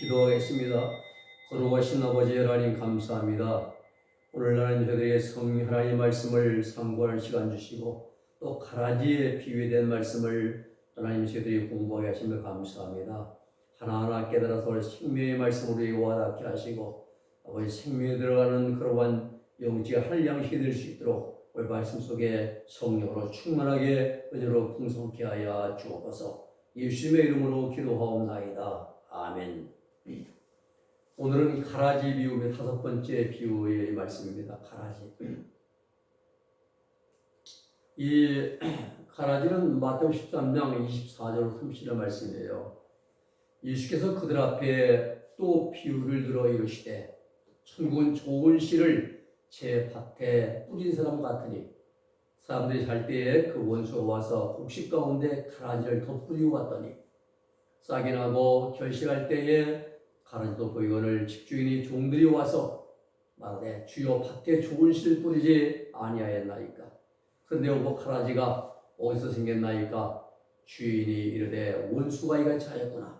기도하겠습니다. 거룩하신 아버지 하나님 감사합니다. 오늘날은 저희들의 성령 하나님 말씀을 상고하는 시간 주시고 또 가라지에 비유된 말씀을 하나님 저희들이 공부하게 하시며 감사합니다. 하나하나 깨달아서 생명의 말씀으로 와닿게 하시고 아버지 생명에 들어가는 그러한 영지가 하늘 양식이 될 수 있도록 오늘 말씀 속에 성령으로 충만하게 은혜로 풍성케 하여 주옵소서. 예수님의 이름으로 기도하옵나이다. 아멘. 오늘은 가라지 비유의 5번째 비유의 말씀입니다. 가라지. 이 가라지는 마태복음 13장 24절 30절 말씀이에요. 예수께서 그들 앞에 또 비유를 들어 이르시되 천국은 좋은 씨를 제 밭에 뿌린 사람 같으니 사람들이 잘 때에 그 원수가 와서 곡식 가운데 가라지를 덧뿌리고 갔더니 싹이 나고 결실할 때에 가라지도 보이거늘 집주인이 종들이 와서 말하되 주여 밭에 좋은 씨를 뿌리지 아니하였나이까. 그런데 오고 가라지가 어디서 생겼나이까. 주인이 이르되 원수가 이같이 하였구나.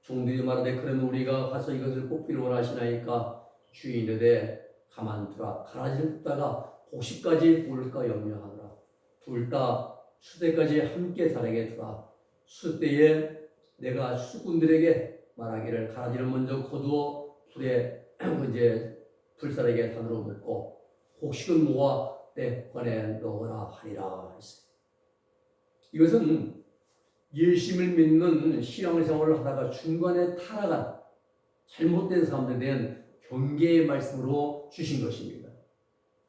종들이 말하되 그러면 우리가 가서 이것을 뽑기를 원하시나이까. 주인이 이르되 가만두라. 가라지를 뽑다가 곡식까지 볼까 염려하노라. 둘 다 수대까지 함께 자라게 두라. 수때에 내가 수군들에게 말하기를 가라지를 먼저 거두어 불에 이제 불사르게 단으로 묻고 곡식은 모아 내 권에 넣으라 하리라 했어요. 이것은 예수님을 믿는 신앙생활을 하다가 중간에 타락한 잘못된 사람들에 대한 경계의 말씀으로 주신 것입니다.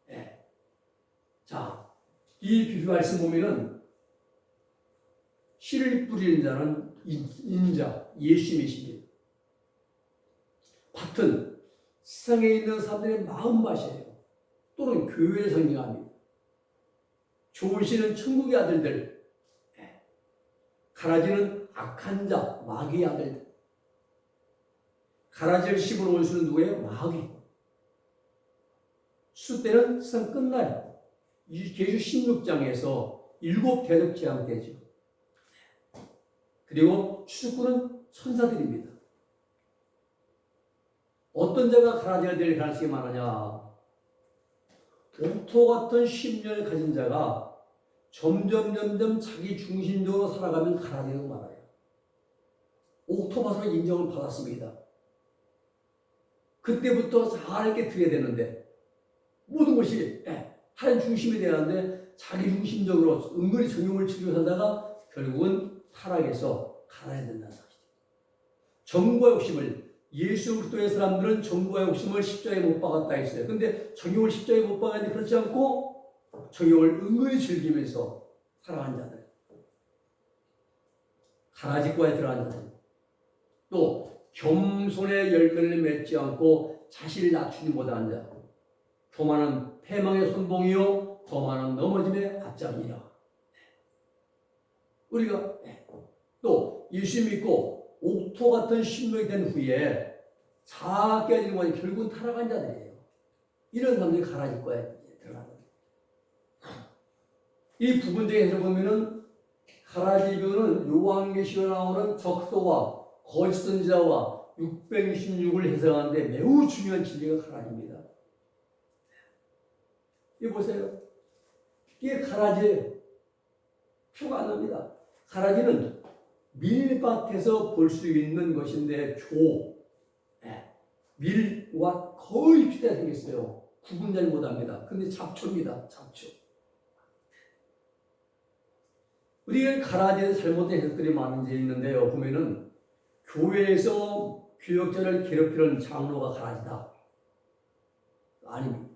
네. 자, 이 비유 말씀 보면은 씨를 뿌리는 자는 인자, 예수님이십니다. 밭은 세상에 있는 사람들의 마음밭이에요. 또는 교회를 상징합니다. 좋은 씨는 천국의 아들들, 가라지는 악한 자, 마귀의 아들들. 가라지를 씹은 원수는 누구예요? 마귀. 수 때는 세상 끝나요. 계주 16장에서 7 대적 재앙되죠. 그리고 추수꾼은 천사들입니다. 어떤 자가 가라지가 될 가능성이 많으냐? 옥토 같은 심령을 가진 자가 점점 자기 중심적으로 살아가면 가라지는 많아요. 옥토밭으로 인정을 받았습니다. 그때부터 잘 이렇게 드려야 되는데 모든 것이 하나님 중심이 되어야 하는데 자기 중심적으로 은근히 정욕을 즐겨 살다가 결국은 타락해서 갈아야 된다는 사실이죠. 정과 욕심을 예수 그리스도의 사람들은 정과 욕심을 십자가에 못 박았다 했어요. 근데 정욕을 십자가에 못 박았는데 그렇지 않고 정욕을 은근히 즐기면서 살아간 자들, 가라지과에 들어간 자들, 또 겸손의 열매를 맺지 않고 자신을 낮추지 못한 자, 교만은 패망의 선봉이요 거만은 넘어짐의 앞장이라. 우리가 또 예수 믿고 옥토 같은 신명이 된 후에 다 깨지는 것이 결국은 타락한 자들이에요. 이런 사람들이 가라지과에 들어가는 이 부분적인 해석을 보면은 가라지 비유는 요한계시록에 나오는 적소와 거짓 선지자와 666을 해석하는데 매우 중요한 진리가 가라지입니다. 이거 보세요. 이게 가라지예요. 표가 안 납니다. 가라지는 밀밭에서 볼 수 있는 것인데 밀과 거의 비슷하게 생겼어요. 구분 잘 못합니다. 근데 잡초입니다. 잡초. 우리가 가라지에 잘못된 해석들이 많은지 있는데요. 보면은 교회에서 교역자를 괴롭히는 장로가 가라지다. 아닙니다.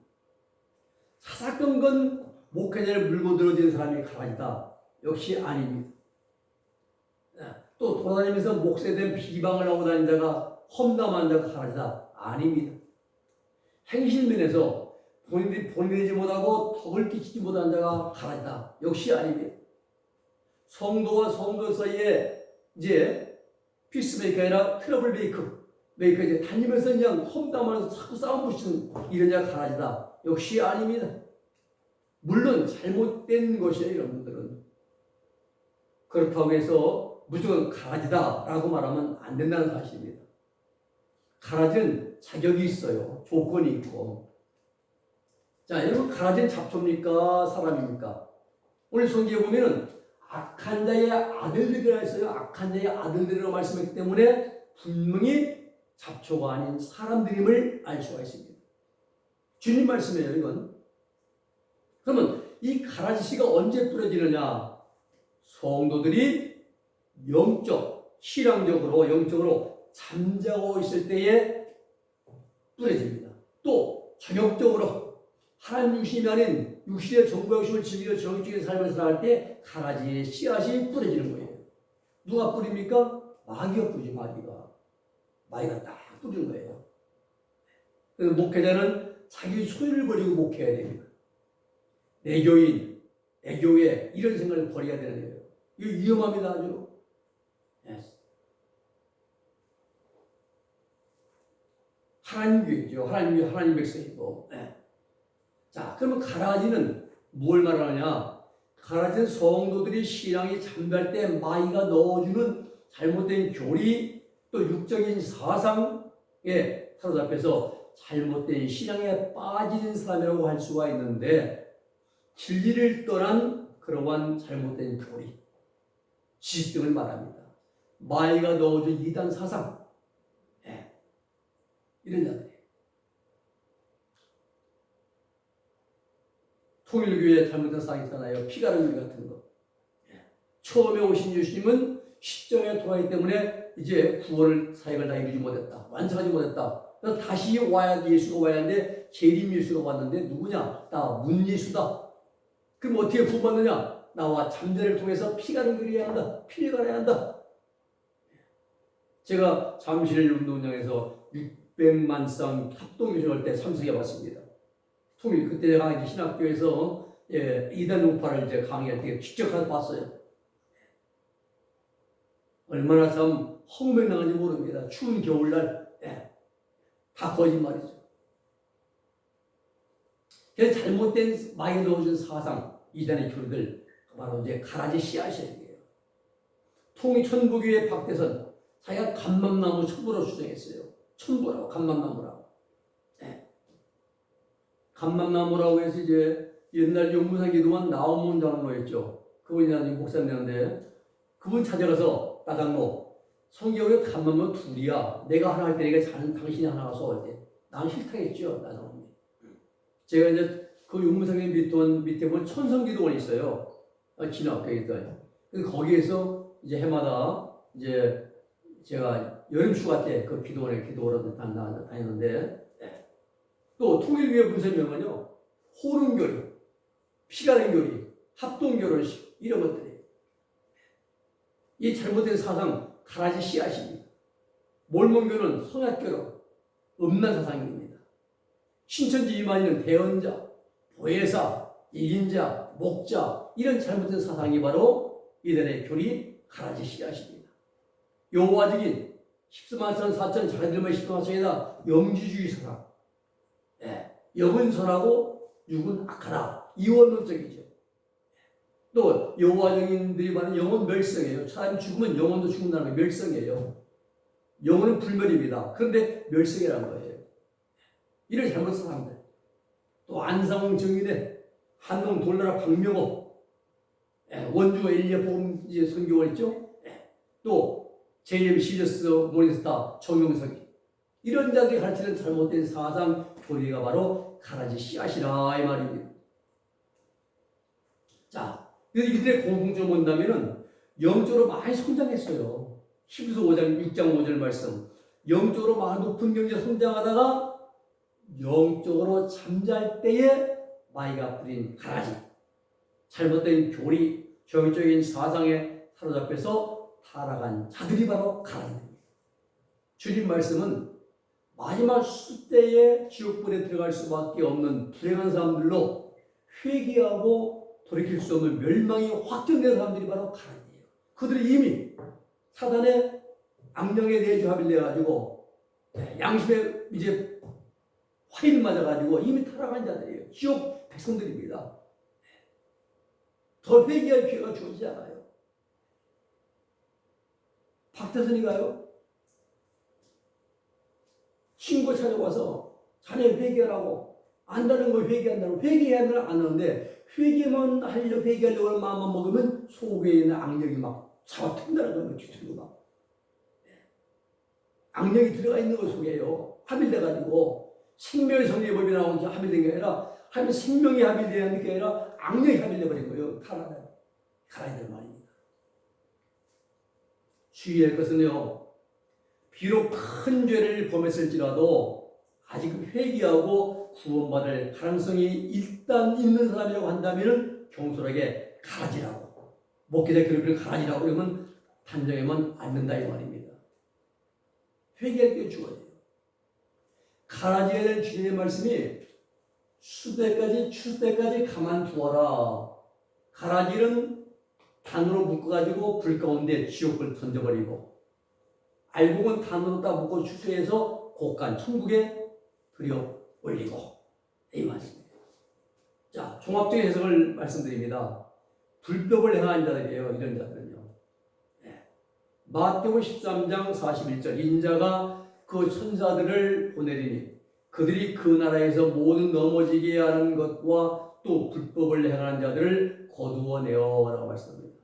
사사건건 목회자를 물고 들어지는 사람이 가라지다. 역시 아닙니다. 또 돌아다니면서 목사에 대한 비방을 하고 다니는 자가 험담하는 자가 가라지다. 아닙니다. 행실면에서 본인이 되지 못하고 덕을 끼치지 못하는 자가 가라지다. 역시 아닙니다. 성도와 성도 사이에 이제 피스메이커가 아니라 트러블 메이커 이제 다니면서 그냥 험담하면서 자꾸 싸움 붙이는 이런 자가 가라지다. 역시 아닙니다. 물론 잘못된 것이에요. 이런 분들은. 그렇다고 해서 무조건 가라지다라고 말하면 안 된다는 사실입니다. 가라지는 자격이 있어요. 조건이 있고. 자, 여러분 가라지는 잡초입니까? 사람입니까? 오늘 성경에 보면은 악한 자의 아들들이라 했어요. 악한 자의 아들들이라고 말씀했기 때문에 분명히 잡초가 아닌 사람들임을 알 수가 있습니다. 주님 말씀이에요, 이건. 그러면 이 가라지 씨가 언제 뿌려지느냐? 성도들이 영적으로 잠자고 있을 때에 뿌려집니다. 또 전역적으로 하나님 육신이 아닌 육신의 정과 욕심을 즐기며 정욕적인 삶을 살아갈 때 가라지의 씨앗이 뿌려지는 거예요. 누가 뿌립니까? 마귀가 뿌리죠. 마귀가 딱 뿌리는 거예요. 그래서 목회자는 자기 소유를 버리고 목회해야 됩니다. 내 교인, 내 교회 이런 생각을 버려야 되는 거예요. 이거 위험합니다. 아주. 하나님 교회죠. 하나님 백성이고. 자, 그러면 가라지는 뭘 말하느냐? 가라지는 성도들이 신앙이 잠잘 때 마귀가 넣어주는 잘못된 교리 또 육적인 사상에 사로잡혀서 잘못된 신앙에 빠지는 사람이라고 할 수가 있는데 진리를 떠난 그러한 잘못된 교리, 지식 등을 말합니다. 마귀가 넣어준 이단 사상, 이런 자들이에요. 통일교회 잘못된 사상 있잖아요. 피가르교회 같은 거. 처음에 오신 예수님은 십자가에 돌아가기 때문에 이제 구원을 사역을 다 이루지 못했다. 완성하지 못했다. 그래서 다시 예수가 와야 하는데 재림 예수가 왔는데 누구냐? 나 문예수다. 그럼 어떻게 구원받느냐? 나와 잠자를 통해서 피가를 그려야 한다. 피를 갈아야 한다. 제가 잠실 운동장에서 600만 쌍 합동교육할 때 참석해 봤습니다. 통일 그때 제가 이제 신학교에서 이단 우파를 이제 강의할 때 직접 가서 봤어요. 얼마나 참 헛맹랑한지 모릅니다. 추운 겨울날 다 거짓말이죠. 그래서 잘못된 마귀 넣어준 사상 이단의 교리들 바로 이제 가라지 씨앗이에요. 통일천부교의 박대선 자기가 감람나무 첨부로 주장했어요. 첨부라고 감람나무라고. 감람나무라고 해서 이제 옛날 용문산 기도원 나오문 장로였죠. 그분이 나중에 목사님인데 그분 찾아가서 나장로 성경에 감람나무 둘이야. 내가 하나 할 때 내가 당신이 하나 가서 할 때 난 싫다겠죠. 나장로님. 제가 이제 그 용문산 밑에 보면 천성기도원이 있어요. 진학교에 있어요. 거기에서 이제 해마다 이제 제가 여름휴가 때 그 기도원에 기도하러 다녔는데 또 통일교회 분석명은요 호른교리, 피가른교리, 합동결혼식 이런 것들이에요. 이 잘못된 사상 가라지 씨앗입니다. 몰몬교는 성약결혼, 음란 사상입니다. 신천지 이만희는 대언자, 보혜사, 일인자, 목자 이런 잘못된 사상이 바로 이들의 교리 가라지 씨앗입니다. 여호와 증인 10만 천 4천 자기들만 10만 천이다 영지주의 사상. 영은 선하고 육은 악하다. 이원론적이죠. 또 여호와 증인들이 말하는 영혼 멸성이에요. 사람이 죽으면 영혼도 죽는다는 게 멸성이에요. 영혼은 불멸입니다. 그런데 멸성이라는 거예요. 이런 잘못된 사람들. 또 안상홍 정인의 한동 돌나라 박명호, 원주 엘리야 복음 선교원 있죠. 또 제이엠 시저스 모닝스타 정용석이 이런 자들이 가르치는 잘못된 사상 교리가 바로 가라지 씨앗이라 이 말입니다. 자, 이들의 공통점을 본다면은 영적으로 많이 성장했어요. 히브리서 5장 6장 5절 말씀. 영적으로 많은 높은 경제 성장하다가 영적으로 잠잘 때에 마귀가 뿌린 가라지, 잘못된 교리, 정적인 사상에 사로잡혀서 타락한 자들이 바로 가라지입니다. 주님 말씀은 마지막 수때에 지옥불에 들어갈 수밖에 없는 불행한 사람들로 회개하고 돌이킬 수 없는 멸망이 확정된 사람들이 바로 가라지예요. 그들이 이미 사단의 악령에 내주합을 내가지고 양심에 이제 화인 맞아가지고 이미 타락한 자들이에요. 지옥 백성들입니다. 더 회개할 기회가 주어지지 않아요. 박태선이가요? 친구가 찾아와서 자네 회개하라고 안다는 걸 회개한다고 회개해야 안 하는데 회개만 하려고 회개하려고 하는 마음만 먹으면 속에 있는 악력이 막 잡아튼다는 거예요. 뒤틀고 막 악력이 들어가 있는 거 속에요. 합일돼가지고 생명의 성리의 법이 나오지 합일된 게 아니라 하면 생명이 합일돼야 하는 게 아니라 악력이 합일돼 버린 거예요. 갈아야 될 말입니다. 주의할 것은요. 비록 큰 죄를 범했을지라도 아직 회개하고 구원받을 가능성이 일단 있는 사람이라고 한다면 경솔하게 가라지라고 목회자 괴롭히를 가라지라고 그러면 단정하면 않는다 이 말입니다. 회개할 게 죽어져요. 가라지게 될 주님의 말씀이 추수때까지 가만두어라. 가라지는 단으로 묶어가지고 불 가운데 지옥불 던져버리고 알곡은 단으로 딱 묶어 추수해서 곡간 천국에 들여 올리고 이 말씀입니다. 자, 종합적인 해석을 말씀드립니다. 불법을 행한 자들이에요. 이런 자들은요. 마태복음 13장 41절 인자가 그 천사들을 보내리니 그들이 그 나라에서 모두 넘어지게 하는 것과 또 불법을 행하는 자들을 거두어내어라고 말씀합니다.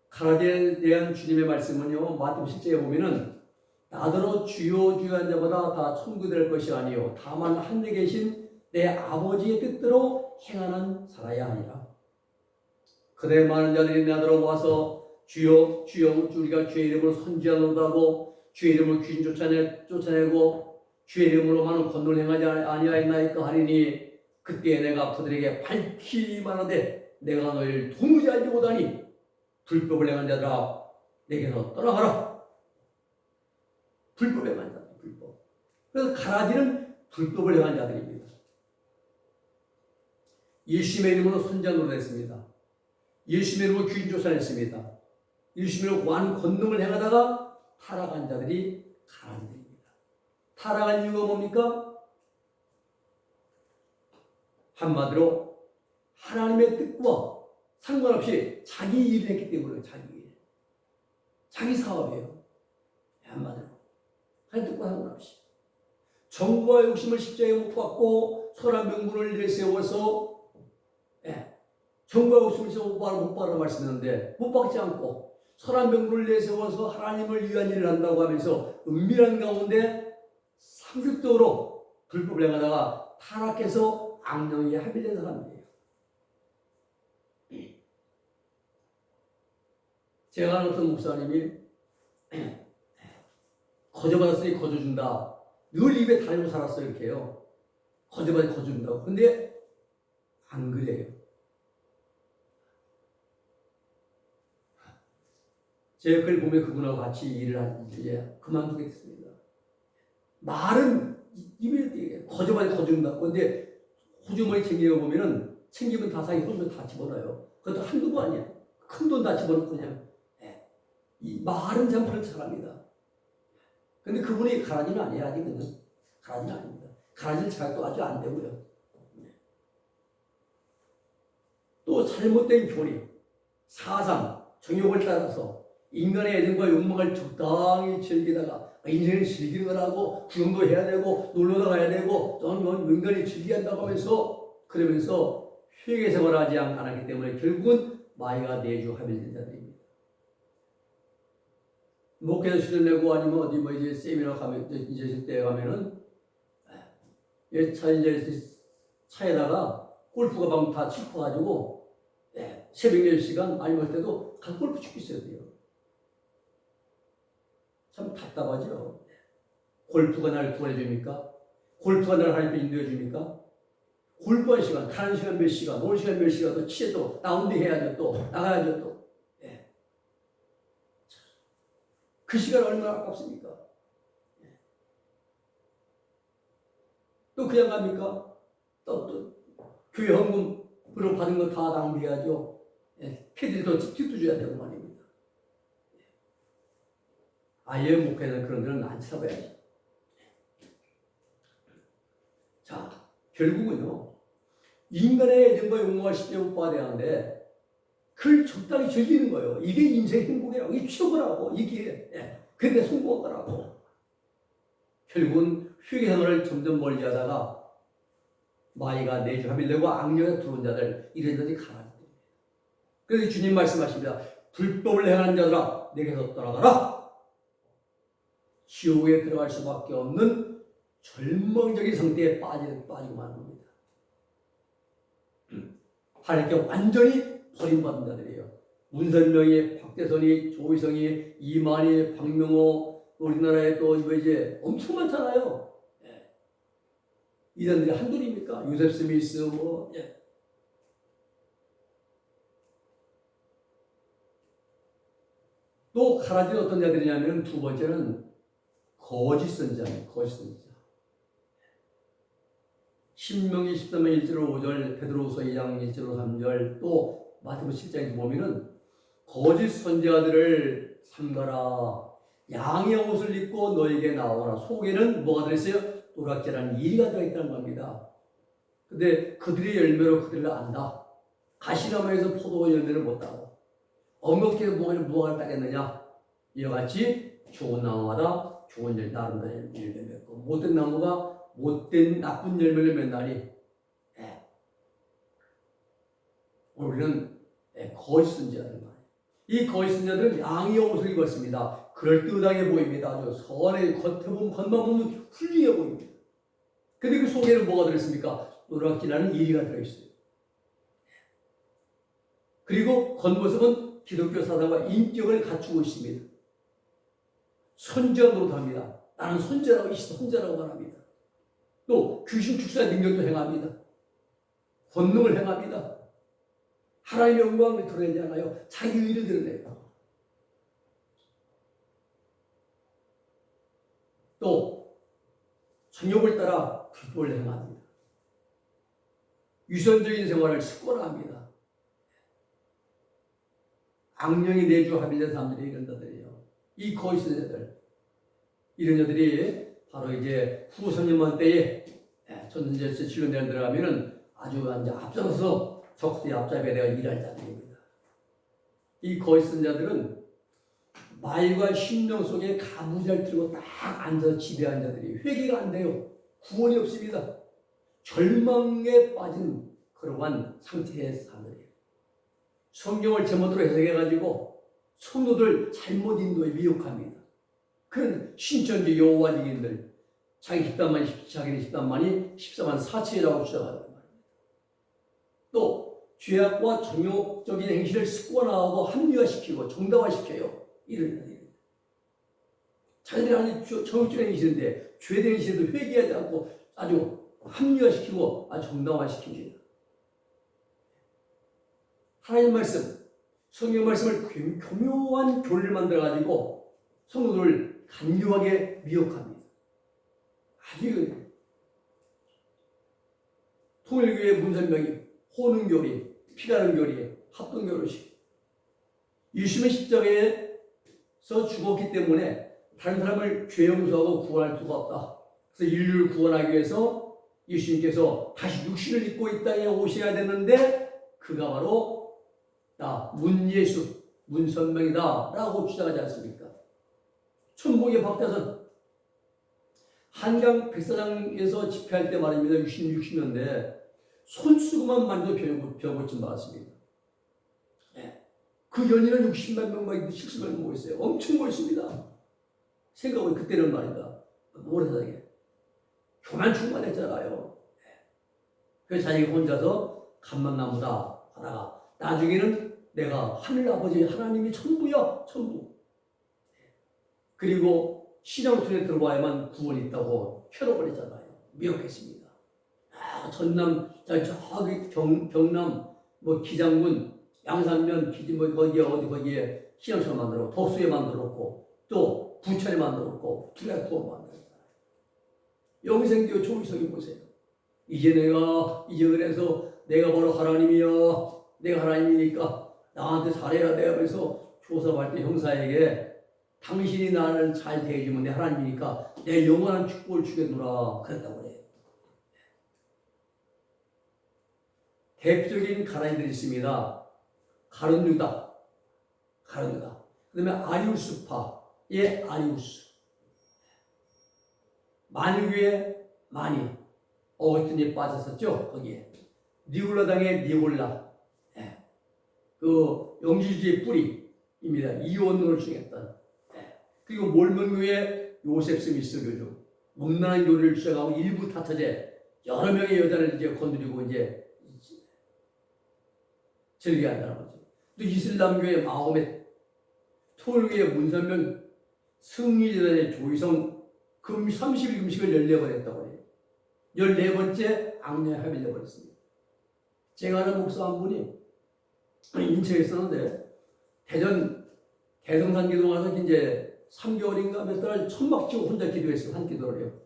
가라지에 대한 주님의 말씀은요. 마태복음 10장에 보면은 나더러 주여 주여 한 자마다 다 천국 될 것이 아니요 다만 하늘에 계신 내 아버지의 뜻대로 행하는 자라야 하니라. 그대 많은 자들이 나더러 와서 주여 주여 우리가 주의 이름으로 선지하노다고 주의 이름으로 귀신 쫓아내고 주의 이름으로 많은 권능을 행하지 아니하였나이까 하리니 그때 내가 그들에게 밝히 말하되 내가 너희를 도무지 알지 못하니 불법을 행한 자들아 내게서 떠나가라. 불법을 행한 자들 불법. 그래서 가라지는 불법을 행한 자들입니다. 예수님의 이름으로 선지자 노릇했습니다. 예수님의 이름으로 귀신 쫓아냈습니다. 예수님으로 많은 권능을 행하다가 타락한 자들이 가라지입니다. 타락한 이유가 뭡니까? 한마디로 하나님의 뜻과 상관없이 자기 일을 했기 때문에 자기 일. 자기 사업이에요. 한마디로 하나님 뜻과 상관없이 정과 욕심을 십자가에 못 박고 선한 명분을 내세워서 정과 욕심을 못 받으라 말씀했는데 못 박지 않고 선한 명분을 내세워서 하나님을 위한 일을 한다고 하면서 은밀한 가운데 상습적으로 불법을 행하다가 타락해서 악령에 합일된 사람이에요. 제가 아는 어떤 목사님이 거저받았으니 거저준다. 늘 입에 달고 살았어요. 이렇게요. 거저받으니 거저준다고. 근데 안 그래요. 제가 그걸 보면 그분하고 같이 일을 이제 그만두게 됐습니다. 말은 입에 거저받으니 거저준다고. 근데 호주머니 챙겨보면은 챙기면 다 사기 손으로 다 집어넣어요. 그것도 한두 번 아니야. 큰 돈 다 집어넣고 그냥. 이 말은 참 그런 사람이다. 근데 그분이 가라지는 아니에요. 아직은. 가라지는 아닙니다. 가라지는 자격도 아주 안 되고요. 또 잘못된 교리, 사상, 정욕을 따라서 인간의 애정과 욕망을 적당히 즐기다가 인생을 즐기는 거라고 구경도 해야 되고 놀러도 가야 되고 좀 인간이 즐기게 한다고 하면서 그러면서 회개 생활을 하지 않았기 때문에 결국은 마이가 내주 합일된 자들입니다. 목회자 수련내고 아니면 어디 뭐 이제 세미나 가면 이제 때 가면은 차에다가 골프가 방 다 짚어가지고 새벽 4시간 아니면 할 때도 간 골프 치고 있어야 돼요. 참 답답하죠. 골프가 나를 구원해줍니까? 골프가 나를 하나님께 인도해줍니까? 골프한 시간, 가는 시간 몇 시간, 오는 시간 몇 시간 또 치에 또 라운드 해야죠. 또 나가야죠. 또. 그 시간 얼마나 아깝습니까? 또 그냥 갑니까? 또 교회 헌금으로 받은 거 다 낭비해야죠. 패들도 팁도 줘야 되고 말입니다. 아예 목회는 그런 데는 안 찾아봐야지. 자, 결국은요. 인간의 애정과 욕망을 쉽게 못 받아야 하는데 그걸 적당히 즐기는 거예요. 이게 인생 행복이라고, 이게 최고라고, 이게 근데 성공한 거라고. 결국은 회개생활을 점점 멀리하다가 마이가 내주함이 되고 악령에 들어온 자들, 이런 자들이 가라앉게 됩니다. 그래서 주님 말씀하십니다. 불법을 행하는 자들아 내게서 떠나가라. 지옥에 들어갈 수밖에 없는 절망적인 상태에 빠지고 마는 겁니다. 하나님께 완전히 버림받은 자들이에요. 문선명이, 박대선이, 조희성이, 이만희, 박명호, 우리나라에 또 이제 엄청 많잖아요. 예. 이단들이 한둘입니까? 요셉 스미스 뭐. 예. 또 가라진 어떤 자들이냐면 두 번째는 거짓 선지자입니다. 거짓 선지자. 신명기 13장 1절 5절, 베드로후서 2장 1절 3절, 또 마태복음 7장에 보면은 거짓 선지자들을 삼가라. 양의 옷을 입고 너에게 나오라. 속에는 뭐가 들어있어요? 노랗게라는 이리가 들어있다는 겁니다. 근데 그들의 열매로 그들을 안다. 가시나무에서 포도 열매를 못 따고 엉겁게 무화과를 따겠느냐? 이와 같이 좋은 나무마다 좋은 나름대로 열매 맺고 못된 나무가 못된 나쁜 열매를 맺나니 우리는 거짓 선지자들 말이에요. 이 거짓 선지자들은 양의 옷을 입었습니다. 그럴듯하게 보입니다. 아주 선의 겉만 보면 훌륭해 보입니다. 근데 그 속에는 뭐가 들어있습니까? 노랗기라는 이리가 들어있어요. 그리고 겉모습은 기독교 사상과 인격을 갖추고 있습니다. 선지자 노릇합니다. 나는 선지자라고 말합니다. 또 귀신 축사 능력도 행합니다. 권능을 행합니다. 하나님의 영광을 드러내지 않아요. 자기 의를 드러내요. 또 정욕을 따라 불법을 행합니다. 유선적인 생활을 습관화합니다. 악령이 내주합의된 사람들이 이런 자들이에요. 이 거짓 선지자들, 이런 자들이 바로 이제 후선임원 때에 전선제에서 진료대에 들어가면은 아주 이제 앞서서 적수의 앞잡이에 내가 일할 자들입니다. 이 거짓 선지자들은 말과 신명 속에 가부좌를 들고 딱 앉아서 지배한 자들이 회개가 안 돼요. 구원이 없습니다. 절망에 빠진 그러한 상태의 사람들이에요. 성경을 제멋대로 해석해가지고 성도들 잘못 인도에 미혹합니다. 그런 신천지 여호와 증인들 자기는 집단만이 14만 4천이라고 주장하는 말입니다. 또 죄악과 정욕적인 행실을 습관화하고 합리화시키고 정당화시켜요. 이런 자들입니다. 자기들이 하는 정욕적인 행실인데 죄된 행실도 회개하지 않고 아주 합리화시키고 아주 정당화시킵니다. 하나님 말씀, 성경 말씀을 교묘한 교리를 만들어가지고 성도들을 간교하게 미혹합니다. 아주 통일교회 문선명이 호능교리, 피가능교리, 합동교로식 예수님의 십자가에서 죽었기 때문에 다른 사람을 죄 용서하고 구원할 수가 없다. 그래서 인류를 구원하기 위해서 예수님께서 다시 육신을 입고 이 땅에 오셔야 되는데 그가 바로 나 문예수, 문선명이다 라고 주장하지 않습니까? 천복의 박대선 한강 백사장에서 집회할 때 말입니다. 60년대 손수건만 만져 병고침 받았습니다. 그 연인은 60만 명만 70만 명 모였어요. 엄청 멋있습니다. 생각해보면 그때는 말이다. 모래사장에 교만 충만했잖아요. 그래서 자기가 혼자서 감만나무다 하다가 나중에는 내가 하늘아버지 하나님이 천부야 천부. 그리고 신앙촌에 들어와야만 구원이 있다고 펴놓버렸잖아요. 미혹했습니다. 전남 저기 경남 뭐 기장군 양산면 거기에 신앙촌 만들었고 독수에 만들었고 또 부천에 만들었고 두레 구원 만들었잖아요. 영생교 조의석이 보세요. 이제 그래서 내가 바로 하나님이야. 내가 하나님이니까 나한테 잘해야 돼. 그래서 조사할 때 형사에게 당신이 나를 잘 대해주면 내 하나님이니까 내 영원한 축복을 주겠노라 그랬다고 그래요. 대표적인 가라인들이 있습니다. 가룟유다. 그 다음에 아리우스파의 아리우스. 만유교의 만이 어거스틴이 빠졌었죠. 거기에 니골라당의 니골라, 그 영지주의 뿌리입니다. 이원론을 주장했던. 그리고 몰몬교의 요셉 스미스 교주, 음란한 교리를 주장하고 일부 타터제 여러 명의 여자를 이제 건드리고 이제 즐겨한다는 거죠. 또 이슬람교의 마호멧, 토요일교의 문선명, 승리재단의 조희성 30일 금식을 14번 했다고 해요. 14번째 악녀에 합의돼 버렸습니다. 제가 아는 목사 한 분이 인천에 있었는데 대전산 기도 가서 이제 3개월인가 몇 달 천막 치고 혼자 기도했어요. 한 기도를 해요.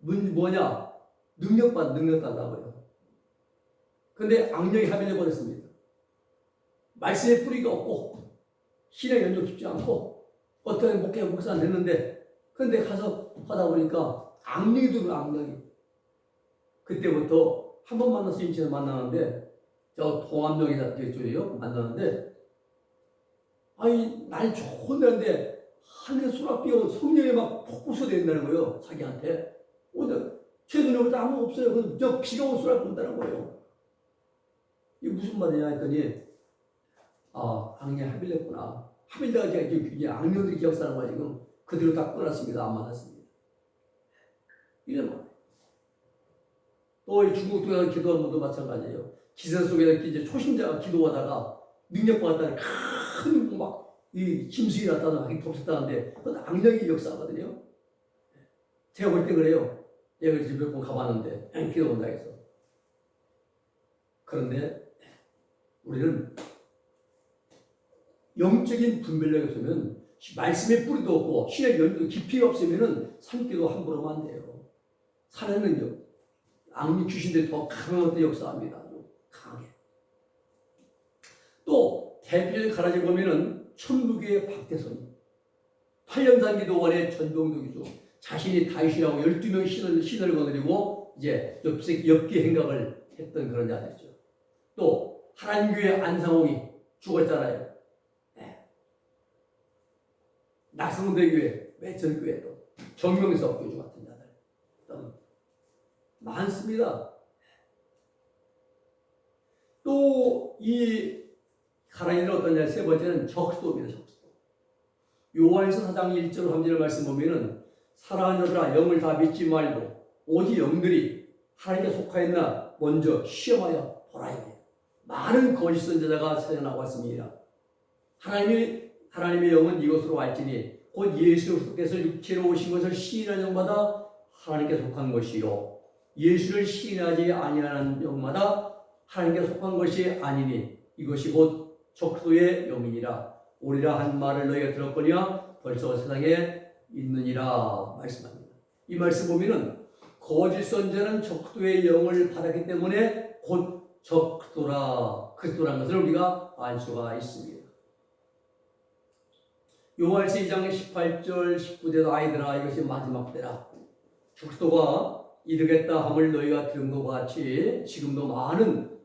뭐냐? 능력 달라고요. 근데 악령이 합의돼 버렸습니다. 말씀의 뿌리가 없고 신의 연조 깊지 않고 어떤 목사 안 됐는데 근데 가서 하다 보니까 악령이 들어요. 악령이. 그때부터 한 번 만나서 인천에서 만나는데 저 동암동이다 쪽이요 만나는데 아니 날 좋은 데인데 하늘에 소라비가 성령이 막 폭풍 쏟아낸다는 거예요. 자기한테. 근데 최근에부터 아무 없어요. 그럼 저 비가 오는 소리를 본다는 거예요. 이게 무슨 말이냐 했더니 악령 합일했구나. 합일다가 이제 악령들이 기억사는 거야 지금. 그대로 딱 끊었습니다. 안 만났습니다. 이런 말. 또 중국 동양 기도하는 분도 마찬가지예요. 기세 속에서 이제 초신자가 기도하다가 능력 받았다는 큰 이 짐승이 나타나서 막 덮쳤다는데 그건 악령의 역사거든요. 제가 볼 때 그래요. 내가 이제 몇 번 가봤는데 기도 온다 해서. 그런데 우리는 영적인 분별력이 없으면 말씀의 뿌리도 없고 신의 연도 깊이가 없으면 산기도 함부로 하면 안 돼요. 산에는요 악령 귀신들이 더 강하게 역사합니다. 강하게. 또 대표적인 가라지 보면은 천부교의 박대선 8년산 기도원의 전동도교주 자신이 다윗이라고 12명의 신을 거느리고 이제 엽기 행각을 했던 그런 자들이죠. 또 하나님교회 안상홍이 죽었잖아요. 낙성대교회, 매천교회도 정명석 교주 같은 자들 많습니다. 또 이 가라니는 어떠냐? 세 번째는 적수도입니다. 적수도. 요한일서 4장 1절 3절 말씀 보면은 사랑하는 자들아 영을 다 믿지 말고 오직 영들이 하나님께 속하였나 먼저 시험하여 보라. 많은 거짓 선지자가 세상에 나왔습니다. 하나님의 영은 이것으로 알지니 곧 예수 그리스도께서 육체로 오신 것을 시인하는 영마다 하나님께 속한 것이요 예수를 시인하지 아니하는 영마다 하나님께 속한 것이 아니니 이것이 곧 적수의 영이니라. 오리라 한 말을 너희가 들었거니와 벌써 세상에 있느니라 말씀합니다. 이 말씀 보면은 거짓 선지자는 적수의 영을 받았기 때문에 곧 그리스도라는 것을 우리가 알 수가 있습니다. 요한일서 2장 18절 19절도 아이들아 이것이 마지막 때라. 그리스도가 이르겠다 함을 너희가 들은 것과 같이 지금도 많은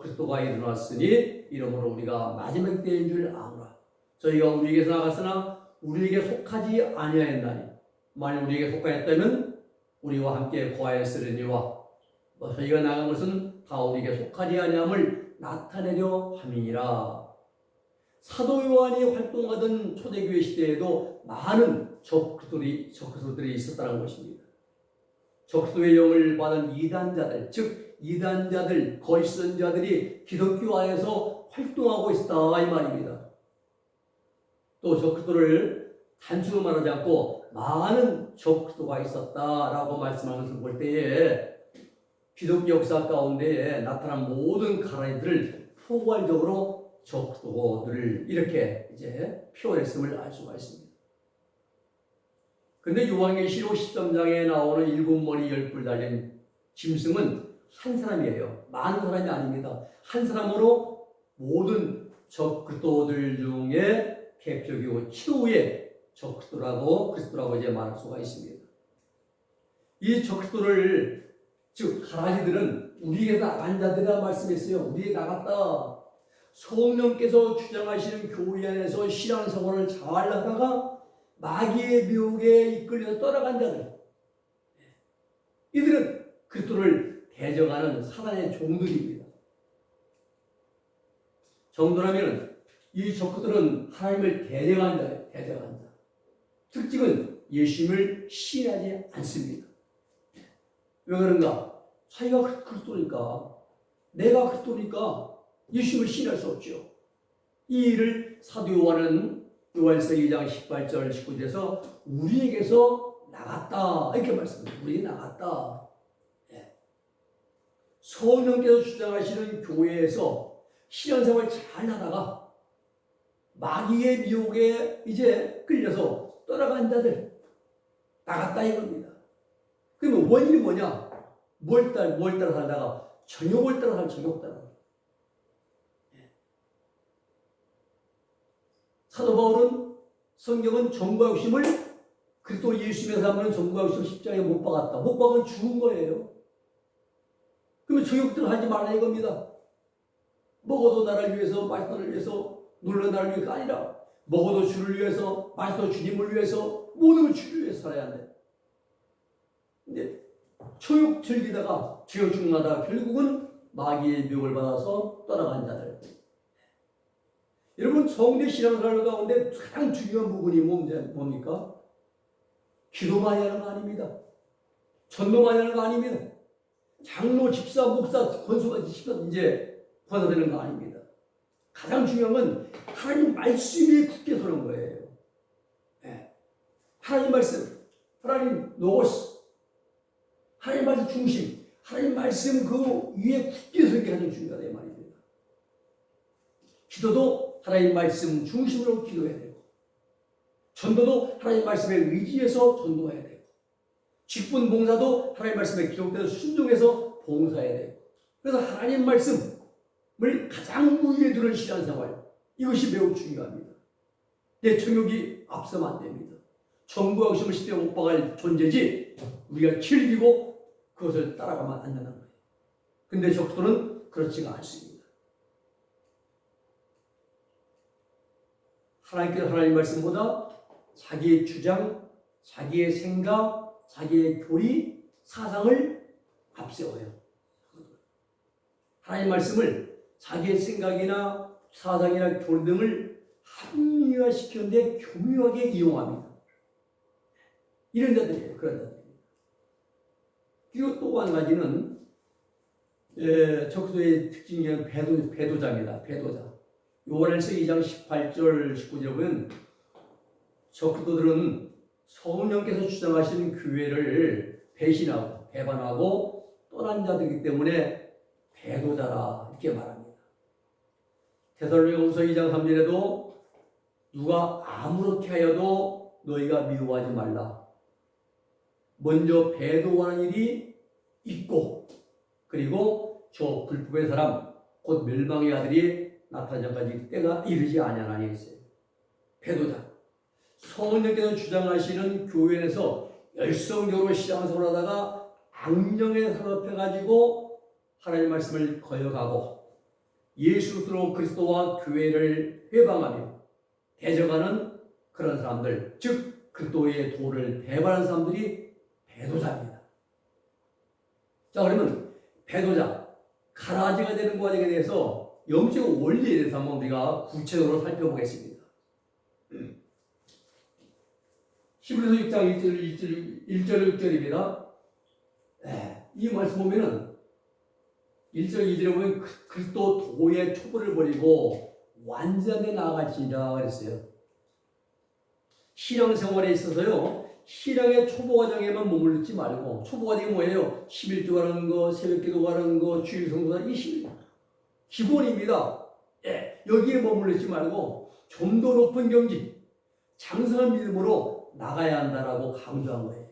그리스도가 일어났으니 이러므로 우리가 마지막 때인 줄 아노라. 저희가 우리에게서 나갔으나 우리에게 속하지 아니하였나니 만일 우리에게 속하였다면 우리와 함께 거하였으려니와 저희가 나간 것은 다 우리에게 속하지 아니함을 나타내려 함이니라. 사도 요한이 활동하던 초대교회 시대에도 많은 적그리스도들이 있었다는 것입니다. 적그리스도의 영을 받은 이단자들, 즉 이단자들, 거짓 선지자들이 기독교 안에서 활동하고 있었다 이 말입니다. 또 적그리스도를 단순히 말하지 않고 많은 적그리스도가 있었다라고 말씀하는 것을 볼 때에 기독교 역사 가운데 나타난 모든 가라니들을 포괄적으로 적그리스도들을 이렇게 이제 표현했음을 알 수가 있습니다. 근데 요한계시록 13장에 나오는 7머리 10뿔 달린 짐승은 한 사람이에요. 많은 사람이 아닙니다. 한 사람으로 모든 적그리스도들 중에 대표적이고 최후의 그리스도라고 이제 말할 수가 있습니다. 이 적그리스도를 즉 가라지들은 우리에게 나간 자들이라 말씀했어요. 우리에게 나갔다. 성령께서 주장하시는 교회 안에서 신앙생활을 잘 하다가 마귀의 미혹에 이끌려서 떠나간 자들. 그리스도를 대적하는 사단의 종들입니다. 정도라면 이 적그들은 하나님을 대적한 자예요. 대적한 자. 특징은 예수님을 신하지 않습니다. 왜 그런가? 자기가 그리스도니까, 내가 그리스도니까 예수님을 신할 수 없죠. 이 일을 사도 요한은 요한서 2장 18절 19절에서 우리에게서 나갔다 이렇게 말씀합니다. 우리에게 나갔다. 네. 성령께서 주장하시는 교회에서 신앙생활 잘 하다가 마귀의 미혹에 이제 끌려서 떠나간 자들 나갔다 이겁니다. 그러면 원인이 뭐냐? 뭘 따라 살다가 정욕을 따라 살 정욕 따라. 사도 바울은 성경은 정과 욕심을 그리스도 예수님에서 하면 정과 욕심 십자가에 못 박았다. 못 박으면 죽은 거예요. 그러면 정욕들을 하지 말라 이겁니다. 먹어도 나를 위해서, 마셔도 위해서, 놀러 나를 위해서가 아니라 먹어도 주를 위해서, 마셔도 주님을 위해서, 모든 걸 주를 위해서 살아야 한대. 근데 초욕 즐기다가 죄의 중마다 결국은 마귀의 미혹을 받아서 떠나간 자들. 여러분 성대 신앙생활 가운데 가장 중요한 부분이 뭡니까? 기도 많이 하는 거 아닙니다. 전도 많이 하는 거 아닙니다. 장로, 집사, 목사, 권수가 이제 권사되는 거 아닙니다. 가장 중요한 건 하나님 말씀이 굳게 서는 거예요. 네. 하나님 말씀, 하나님 노고스, 하나님 말씀 중심, 하나님 말씀 그 위에 굳게 서게 하는 게 중요하다 이 말입니다. 기도도 하나님 말씀 중심으로 기도해야 되고, 전도도 하나님 말씀에 의지해서 전도해야 되고, 직분 봉사도 하나님 말씀에 기록돼서 순종해서 봉사해야 되고, 그래서 하나님 말씀을 가장 우위에 두는 신앙생활, 이것이 매우 중요합니다. 내 정욕이 앞서면 안 됩니다. 정부와 욕심을 시대에 못 박을 존재지 우리가 즐기고 그것을 따라가면 안 된다는 거예요. 근데 적도는 그렇지가 않습니다. 하나님께서 하나님 말씀보다 자기의 주장, 자기의 생각, 자기의 교리, 사상을 앞세워요. 하나님 말씀을 자기의 생각이나 사상이나 교리 등을 합리화시키는데 교묘하게 이용합니다. 이런 자들이에요. 그런 자들입니다. 그리고 또 한 가지는 적그리스도의 특징이 배도자입니다. 배도자. 요한일서 2장 18절 19절에 보면 적그리스도들은 성령께서 주장하시는 교회를 배신하고 배반하고 떠난 자들이기 때문에 배도자라 이렇게 말합니다. 데살로니가후서 2장 3절에도 누가 아무렇게 하여도 너희가 미워하지 말라. 먼저 배도하는 일이 있고, 그리고 저 불법의 사람 곧 멸망의 아들이 나타나기까지 때가 이르지 아니하나니 했어요. 배도자. 성령께서 주장하시는 교회에서 열성적으로 신앙생활을 하다가 악령에 사로잡혀가지고 하나님 말씀을 거역하고 예수로 그리스도와 교회를 회방하며 대적하는 그런 사람들, 즉 그리스도의 도를 배반하는 사람들이 배도자입니다. 자, 그러면 배도자, 가라지가 되는 과정에 대해서 영적 원리에 대해서 한번 우리가 구체적으로 살펴보겠습니다. 히브리서 6장 1절 6절입니다. 이 말씀 보면은 1절 2절에 보면 그리스도 도의 초보를 버리고 완전히 나아갈지니라 그랬어요. 신앙생활에 있어서요, 신앙의 초보 과정에만 머물지 말고, 초보 과정이 뭐예요? 11조 가는 거, 새벽기도 가는 거, 주일 성수다, 이 기본입니다. 여기에 머물지 말고 좀 더 높은 경지, 장성한 믿음으로 나가야 한다라고 강조한 거예요.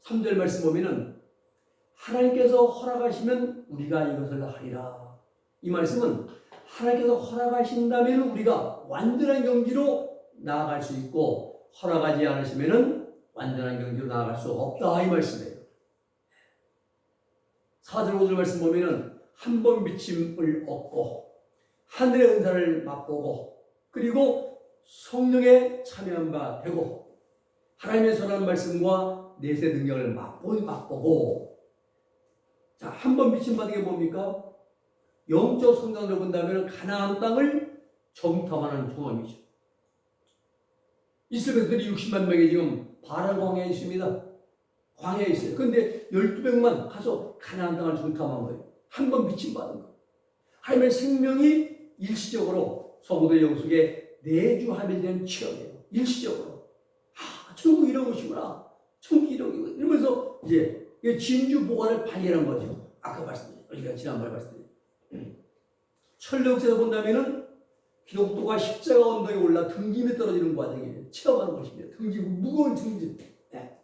3절 말씀 보면은 하나님께서 허락하시면 우리가 이것을 하리라. 이 말씀은 하나님께서 허락하신다면 우리가 완전한 경지로 나아갈 수 있고, 허락하지 않으시면은 완전한 경지로 나아갈 수 없다 이 말씀이에요. 4절 5절 말씀 보면은 한 번 비침을 얻고 하늘의 은사를 맛보고 그리고 성령에 참여한 바 되고 하나님의 선한 말씀과 내세 능력을 맛보고 자, 한 번 비침 받은 게 뭡니까? 영적 성장을 본다면 가나안 땅을 정탐하는 경험이죠. 이스라엘 백성들이 60만 명이 지금 바랄 광야에 있습니다. 광야에 있어요. 그런데 12명만 가서 가나안 땅을 정탐한 거예요. 한 번 비침 받은 거. 하나님의 생명이 일시적으로 성도의 영속에 내주하밀된 체험이에요. 일시적으로. 아, 천국 이런 것이구나. 천국 이런 거. 이러면서 이제 진주 보관을 발견한 거죠. 아까 말씀드린, 우리가 지난번에 말씀드린. 천력에서 본다면은 기독도가 십자가 언덕에 올라 등짐에 떨어지는 과정이에요. 체험하는 것입니다. 등짐, 무거운 등짐. 네.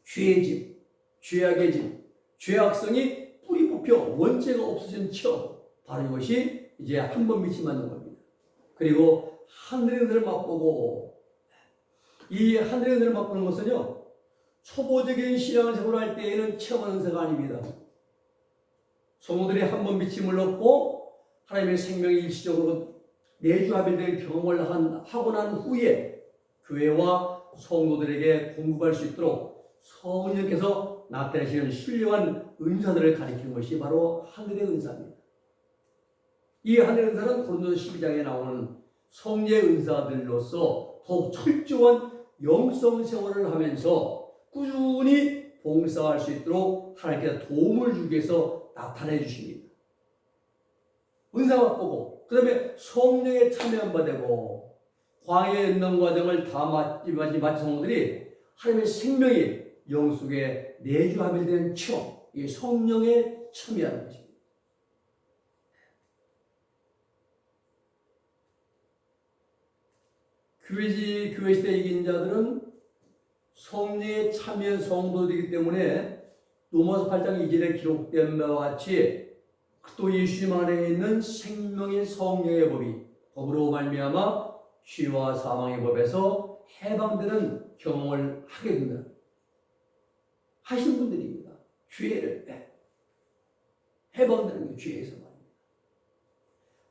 죄의 짐, 죄악의 짐, 죄악성이 뿌리 뽑혀 원죄가 없어진 체험. 바로 이것이 이제 한 번 믿지 맞는 겁니다. 그리고 하늘의 은혜를 맛보고, 이 하늘의 은혜를 맛보는 것은요, 초보적인 신앙을 생활할 때에는 체험하는 은사가 아닙니다. 성도들이 한 번 믿음을 얻고 하나님의 생명이 일시적으로 내주합일된 경험을 하고 난 후에 교회와 성도들에게 공급할 수 있도록 성령께서 나타내시는 신령한 은사들을 가리키는 것이 바로 하늘의 은사입니다. 이 하늘의 은사는 고린도서 12장에 나오는 성례의 은사들로서 더욱 철저한 영성 생활을 하면서 꾸준히 봉사할 수 있도록 하나님께서 도움을 주기 위해서 나타내 주십니다. 은사 맛보고 그 다음에 성령에 참여한 바 되고 광야의 연단 과정을 다 마친 성도들이 하나님의 생명이 영속에 내주하게 된 체험, 이 성령에 참여하는 것입니다. 교회 시대 이긴 자들은 성령에 참여한 성도들이기 때문에 로마서 8장 2절에 기록된 바와 같이 또 예수님 안에 있는 생명의 성령의 법으로 말미암아 죄와 사망의 법에서 해방되는 경험을 하게 된다. 하신 분들입니다. 죄를 해방되는 게 죄에서 말입니다.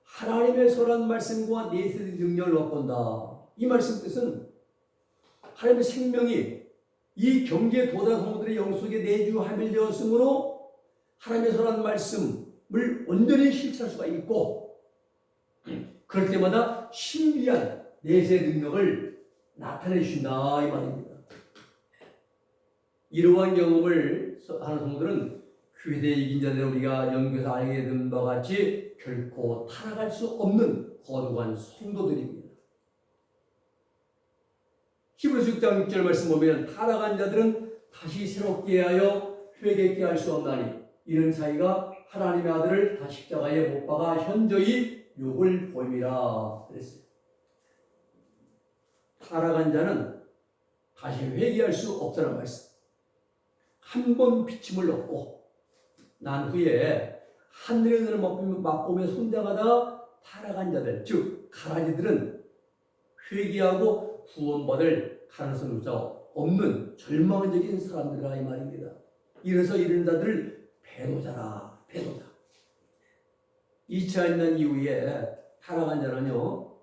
하나님의 선한 말씀과 내세의 능력을 얻건다. 이 말씀 뜻은 하나님의 생명이 이 경지에 도달한 성도들의 영속에 내주하밀되었으므로 하나님의 선한 말씀을 온전히 실천할 수가 있고 그럴 때마다 신비한 내세의 능력을 나타내 주신다 이 말입니다. 이러한 경험을 하는 성도들은 교회에 이긴 자들 우리가 연구해서 알게 된 바와 같이 결코 타락할 수 없는 거룩한 성도들입니다. 히브리서 6장 6절 말씀 보면 타락한 자들은 다시 새롭게 하여 회개케 할 수 없나니 이는 자기가 하나님의 아들을 다 십자가에 못 박아 현저히 욕을 보임이라 그랬어요. 타락한 자는 다시 회개할 수 없다는 말씀. 한 번 비침을 얻고 난 후에 하늘의 은혜를 맛보며 성장하다 타락한 자들, 즉 가라지들은 회개하고 구원받을 가능성이 없는 절망적인 사람들이라 이 말입니다. 이래서 이런 자들을 배도자라, 배도자. 2차 인난 이후에 타락한 자는요,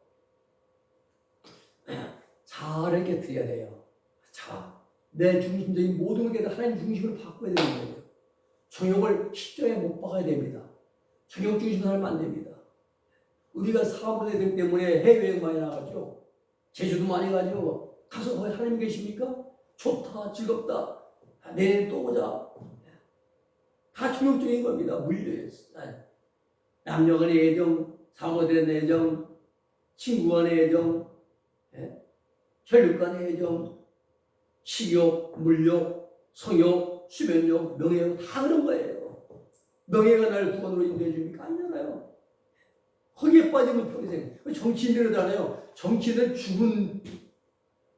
자아를 깨뜨려야 돼요. 자아. 내 중심적인 모든 게 하나님 중심으로 바꿔야 되는 거예요. 정욕을 십자가에 못 박아야 됩니다. 정욕 중심으로 살면 안 됩니다. 우리가 사업을 때문에 해외여행 많이 나가죠. 제주도 많이 가죠. 가서 거기 하나님 계십니까? 좋다, 즐겁다. 내일 또 보자. 다 정욕적인 겁니다. 물려요. 남녀 간의 애정, 사모들의 애정, 친구 간의 애정, 혈육 간의 애정, 식욕, 물욕, 성욕, 수면욕, 명예욕 다 그런 거예요. 명예가 날 구원으로 인도해 줍니까? 아니잖아요. 거기에 빠지면 평생. 정치인들은 하잖아요. 정치인은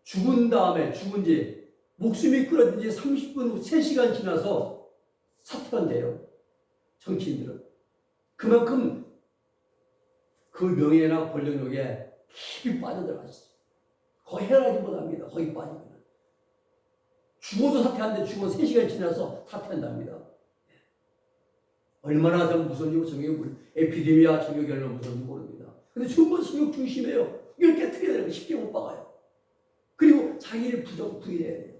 죽은 다음에 죽은 지 목숨이 끊어진 지 30분, 3시간 지나서 사퇴한대요. 정치인들은. 그만큼 그 명예나 권력욕에 깊이 빠져들어갔어요. 거의 해라지 못합니다. 거기 빠지면. 죽어도 사퇴하는데 죽어 3시간 지나서 사퇴한답니다. 얼마나 좀 무서운지 정욕 에피데미아 정욕이 얼마나 무서운지 모릅니다. 근데 전부 정욕 중심이에요. 이걸 깨뜨려야 되는 거 쉽게 못 박아요. 그리고 자기를 부인해야 돼요.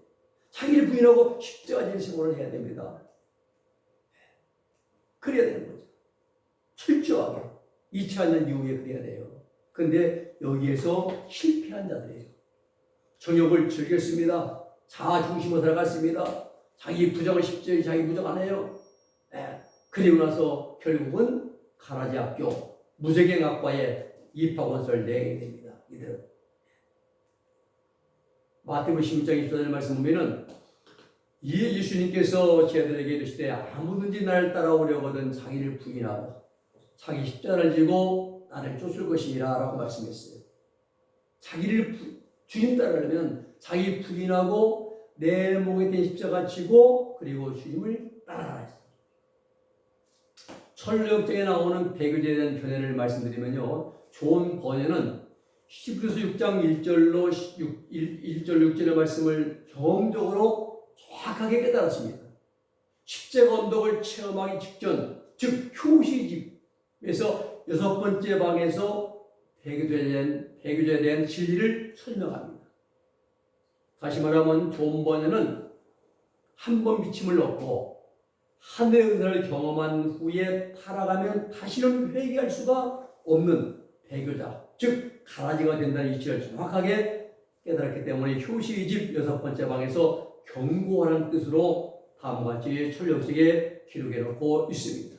자기를 부인하고 십자가 지는 생활을 해야 됩니다. 그래야 되는 거죠. 철저하게 2차 년 이후에 그래야 돼요. 근데 여기에서 실패한 자들이에요. 정욕을 즐겼습니다. 자아 중심으로 살아갔습니다. 자기 부정을 십자에 자기 부정 안 해요. 그리고 나서 결국은 가라지 학교 무적행학과에 입학원서를 내게 됩니다. 이들은 마태복음 16장 24절 말씀 보면은 예수님께서 제자들에게 이르시되 아무든지 나를 따라오려거든 자기를 부인하고 자기 십자가를 지고 나를 쫓을 것이니라 라고 말씀했어요. 주님 따르려면 자기 부인하고 내 목에 댄 십자가 지고 그리고 주님을 따라가라 했어요. 철로역정에 나오는 배교제에 대한 견해를 말씀드리면요. 좋은 번역은 히브리서 6장 1절로 1절 6절의 말씀을 경험적으로 정확하게 깨달았습니다. 십자가 언덕을 체험하기 직전, 즉 효시집에서 6번째 방에서 배교제에 대한 진리를 설명합니다. 다시 말하면 좋은 번역은 한 번 비침을 얻고 하늘의 은혜를 경험한 후에 타락하면 다시는 회개할 수가 없는 배교자, 즉 가라지가 된다는 이치를 정확하게 깨달았기 때문에 효시집 6번째 방에서 경고하는 뜻으로 다음과 같이 철로역정에 기록해 놓고 있습니다.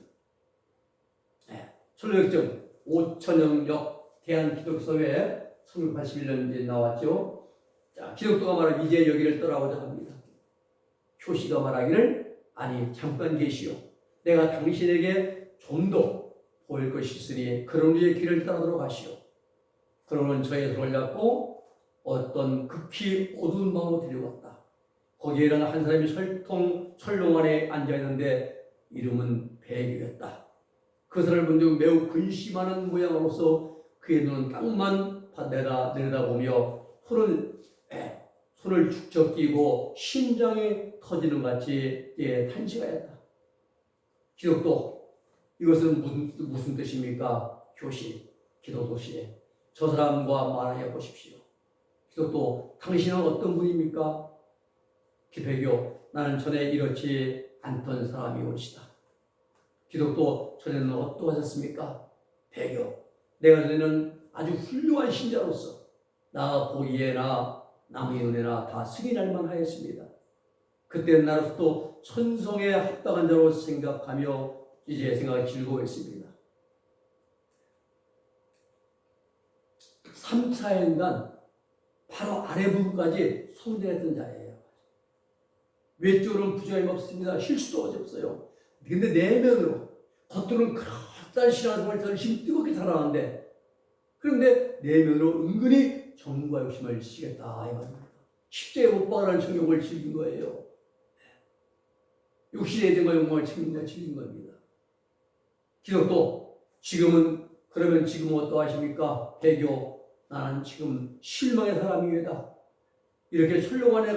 철로역정 5천영역 대한기독교사회 1981년에 나왔죠. 자, 기독교가 말하면 이제 여기를 떠나고자 합니다. 효시가 말하기를 아니 잠깐 계시오. 내가 당신에게 좀 더 보일 것이 있으니 그런 이의 길을 따르도록 하시오. 그러는 저의 손을 잡고 어떤 극히 어두운 방으로 데려갔다. 거기에는 한 사람이 철롱 안에 앉아있는데 이름은 배교였다. 그 사람을 본 적 매우 근심하는 모양으로서 그의 눈은 땅만 내려다보며 손을 축적 끼고 심장이 터지는 같이 탄식하였다. 기독도 이것은 무슨 뜻입니까? 교시, 기도도시. 저 사람과 말하여 보십시오. 기독도 당신은 어떤 분입니까? 배교, 나는 전에 이렇지 않던 사람이 옳시다. 기독도 전에는 어떠하셨습니까? 배교, 내가 전에는 아주 훌륭한 신자로서 나 보기에나 남의 은혜나 다 승인할 만하였습니다. 그때는 나로서도 천성에 합당한 자로 생각하며 이제 생각이 즐거워했습니다. 3차인간 바로 아래 부분까지 성장했던 자예요. 외적으로는 부정함이 없습니다. 실수도 없어요. 근데 내면으로 겉으로는 그렇다는 신앙생활을 열심히 뜨겁게 살아가는데 그런데 내면으로 은근히 정과 욕심을 지겠다 이 말입니다. 십자가에 못 박으라는 정욕을 즐긴 거예요. 욕심에 대한 욕망을 즐긴 겁니다. 기독도 그러면 지금은 어떠하십니까? 배교, 나는 지금 실망의 사람이다. 이렇게 철롱 안에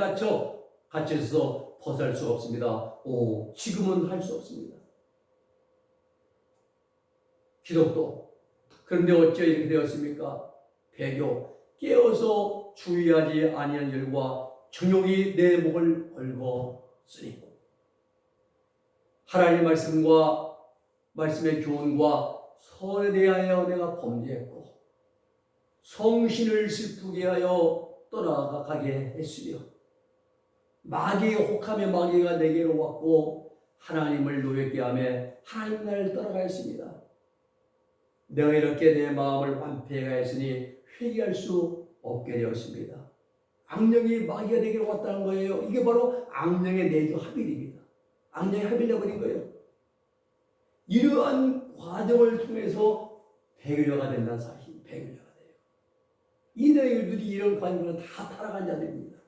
갇혀서 벗어날 수가 없습니다. 지금은 할 수 없습니다. 기독도, 그런데 어찌 이렇게 되었습니까? 배교, 깨어서 주의하지 아니한 일과 정욕이 내 목을 얽었으니 하나님의 말씀의 교훈과 선에 대하여 내가 범죄했고 성신을 슬프게 하여 떠나가게 했으며 마귀의 혹함에 마귀가 내게로 왔고 하나님을 노엽게 하며 하나님 나를 떠나가였습니다. 내가 이렇게 내 마음을 완패하였으니 회개할 수 없게 되었습니다. 악령이 마귀가 내게로 왔다는 거예요. 이게 바로 악령의 내주 합일입니다. 악령이 합일려 버린 거예요. 이러한 과정을 통해서 배교자가 된다는 사실, 배교자가 돼요. 이들이 이런 과정을 다 타락한 자들입니다.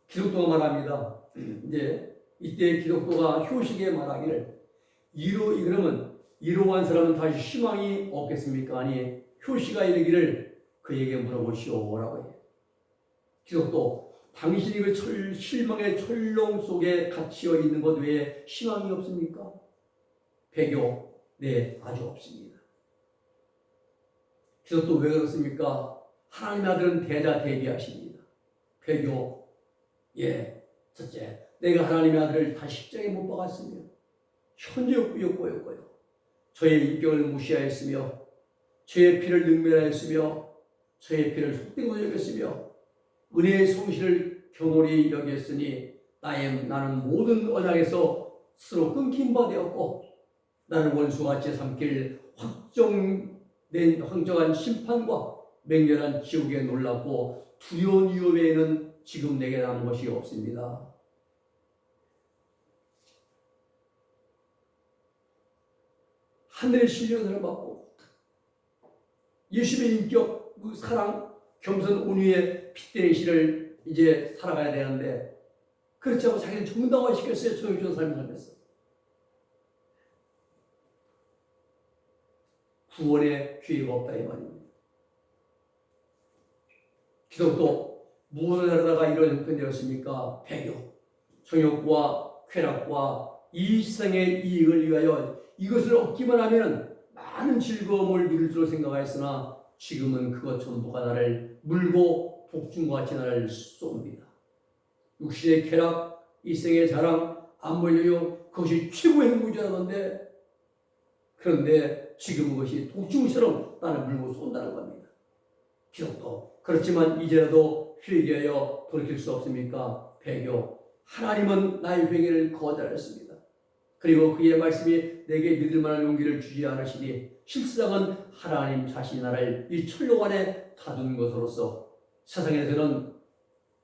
기독교가 말합니다. 이제 이때 기독교가 효식에 말하기를 그러면 이러한 사람은 다시 희망이 없겠습니까? 아니 효시가 이르기를 그에게 물어보시오라고 해요. 기독도 당신이 그 실망의 철롱 속에 갇혀 있는 것 외에 희망이 없습니까? 배교, 네, 아주 없습니다. 기독도 왜 그렇습니까? 하나님의 아들은 대자 대비하십니다. 배교. 첫째, 내가 하나님의 아들을 다 십자가에 못 박았으며 현재였고요. 저의 인격을 무시하였으며 저의 피를 능멸하였으며 저의 피를 속된 것으로 여겼으며 은혜의 성실을 경홀히 여겼으니 나는 모든 언약에서 스스로 끊긴 바 되었고 나는 원수같이 삼킬 황정한 심판과 맹렬한 지옥에 놀랍고 두려운 이유 외에는 지금 내게 남은 것이 없습니다. 하늘의 신령을 받고 예수의 인격, 그 사랑, 겸손, 온유의 핏대의 시를 이제 살아가야 되는데 그렇지 않고 자기를 정당화시켰어요. 정욕적인 삶을 살면서. 구원의 기회가 없다 이 말입니다. 기독도 무엇을 하다가 이런 형편이 되었습니까? 배교, 정욕과 쾌락과 이 세상의 이익을 위하여 이것을 얻기만 하면 많은 즐거움을 누릴 줄 생각하였으나 지금은 그것 전부가 나를 물고 복중과 같이 나를 쏩니다. 육신의 쾌락, 이 세상의 자랑, 안보여요 그것이 최고의 행복인 줄 알았는데 그런데 지금 그것이 독중처럼 나를 물고 쏜다는 겁니다. 기독도 그렇지만 이제라도 회개하여 돌이킬 수 없습니까? 배교. 하나님은 나의 회개를 거절했습니다. 그리고 그의 말씀이 내게 믿을 만한 용기를 주지 않으시니 실상은 하나님 자신이 나를 이 철로 안에 가둔 것으로서 세상에서는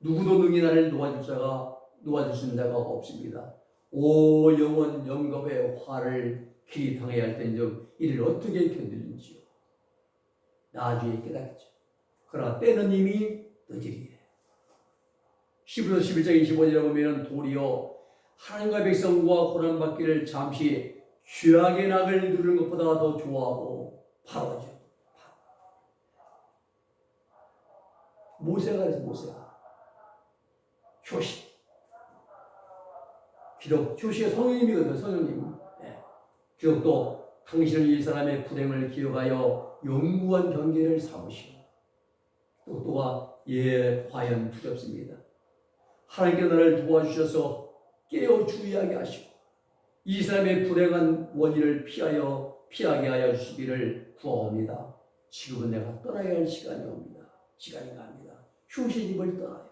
누구도 능히 나를 놓아줄 수 있는 자가 없습니다. 오 영원 영겁의 화를 길이 당해야 할 때인즉 이를 어떻게 견딜는지요. 나중에 깨닫겠죠. 그러나 때는 이미 늦으리에. 11절 11장 25절에 보면 도리어 하나님과 백성과 고난받기를 잠시 죄악의 낙을 누르는 것보다 더 좋아하고 바라죠. 모세가 그래서 모세가 효시 기독 효시의 성령님이거든요. 성령님. 기독도 당신을 이 사람의 불행을 기억하여 영구한 경계를 삼으시오. 기독도가 과연 두렵습니다. 하나님께 나를 도와주셔서 깨어 주의하게 하시고 이 사람의 불행한 원인을 피하게 하여 주시기를 구하옵니다. 지금은 내가 떠나야 할 시간이 옵니다. 시간이 갑니다. 휴식 입을 떠나요.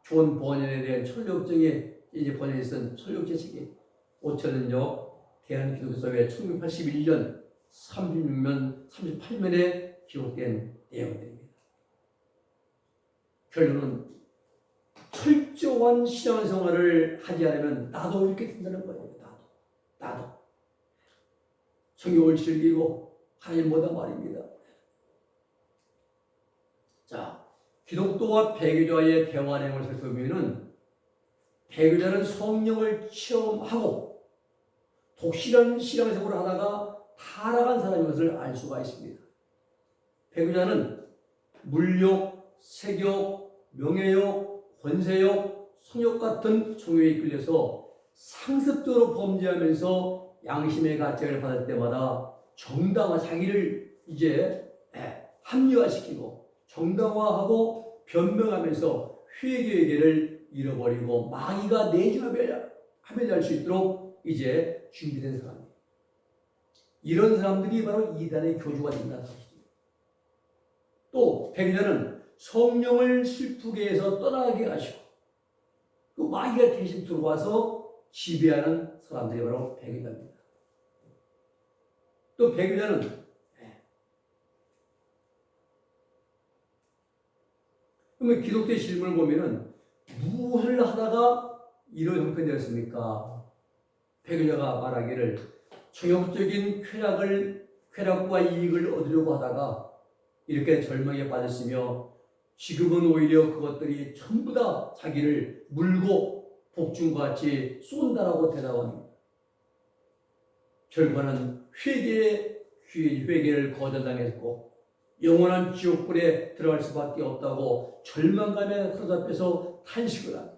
존 버년에 대한 철력정에 이제 번역에 쓴 철력제 책이 5천은요 대한기독교사회 1981년 36면 38면에 기록된 내용들입니다. 결론은 철저한 신앙생활을 하지 않으면 나도 이렇게 된다는 거예요. 나도 성경을 즐기고 하나님보다 말입니다. 자, 기독교와 배교자의 대화 내용을 살펴보면은 배교자는 성령을 체험하고 독실한 신앙생활을 하다가 타락한 사람인 것을 알 수가 있습니다. 배교자는 물욕, 색욕, 명예욕, 권세욕, 성욕 같은 종교에 이끌려서 상습적으로 범죄하면서 양심의 가책을 받을 때마다 자기를 이제 합리화시키고 정당화하고 변명하면서 회개의 잃어버리고 마귀가 내주하며 수 있도록 이제 준비된 사람입니다. 이런 사람들이 바로 이단의 교주가 된다는 사실입니다. 또 배교자는 성령을 슬프게 해서 떠나게 하시고 그 마귀가 대신 들어와서 지배하는 사람들이 바로 배교자입니다. 또 배교자는 그러면 기독교의 질문을 보면은 무엇을 하다가 이런 형편이 되었습니까? 배교자가 말하기를 정욕적인 쾌락과 이익을 얻으려고 하다가 이렇게 절망에 빠졌으며 지금은 오히려 그것들이 전부 다 자기를 물고 복중과 같이 쏜다라고 대답합니다. 결과는 회개를 거절당했고 영원한 지옥불에 들어갈 수밖에 없다고 절망감에 사로잡혀서 탄식을 합니다.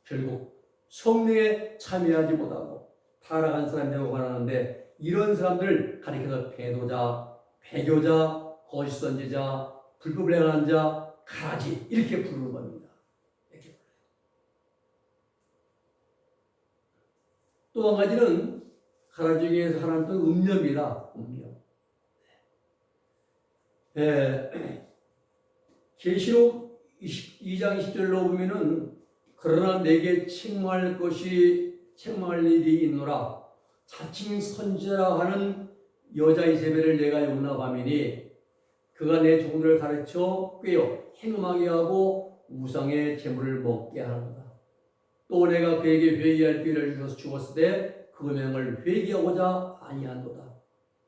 결국 성령에 참여하지 못하고 타락한 사람이라고 말하는데 이런 사람들을 가리켜서 배교자, 거짓 선지자, 불법을 행하는 자, 가라지 이렇게 부르는 겁니다. 이렇게. 또 한 가지는 가라지 중에서 하나는 또 음녀입니다. 음녀. 계시록 22장 20절로 보면은 그러나 내게 책망할 일이 있노라. 자칭 선지자라 하는 여자 이세벨을 내가 용납하미니 그가 내 종들을 가르쳐 꾀어 행음하게 하고 우상의 제물을 먹게 하는다. 또 내가 그에게 회개할 기회를 주셔서 죽었을 때 그 명을 회개하고자 아니한도다.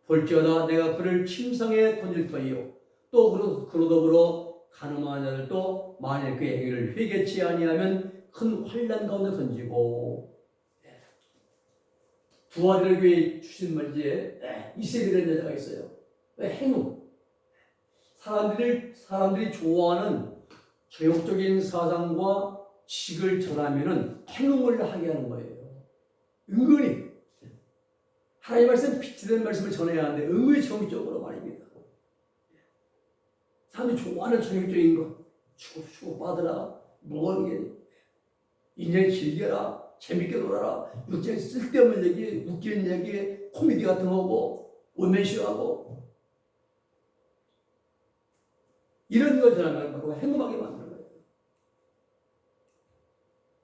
볼지어다 내가 그를 침상에 던질 터이요 또 그로 더불어 가늠한 자들도 만일 그의 행위를 회개치 아니하면 큰 환난 가운데 던지고. 두 아들을 교회에 주신 말지에 이세벨이라는 여자가 있어요. 행음. 사람들이 좋아하는 저욕적인 사상과 지식을 전하면은 행음을 하게 하는 거예요. 은근히 하나님 말씀 빛이 말씀을 전해야 하는데 은근히 정적으로 말입니다. 사람들이 좋아하는 저욕적인 것, 축구 빠더라, 무거운 인생 즐겨라, 재밌게 놀아라, 육체에 쓸데없는 얘기, 웃기는 얘기, 코미디 같은 거고, 원맨쇼하고 이런 걸 전하면 바로 행음하게 만드는 거예요.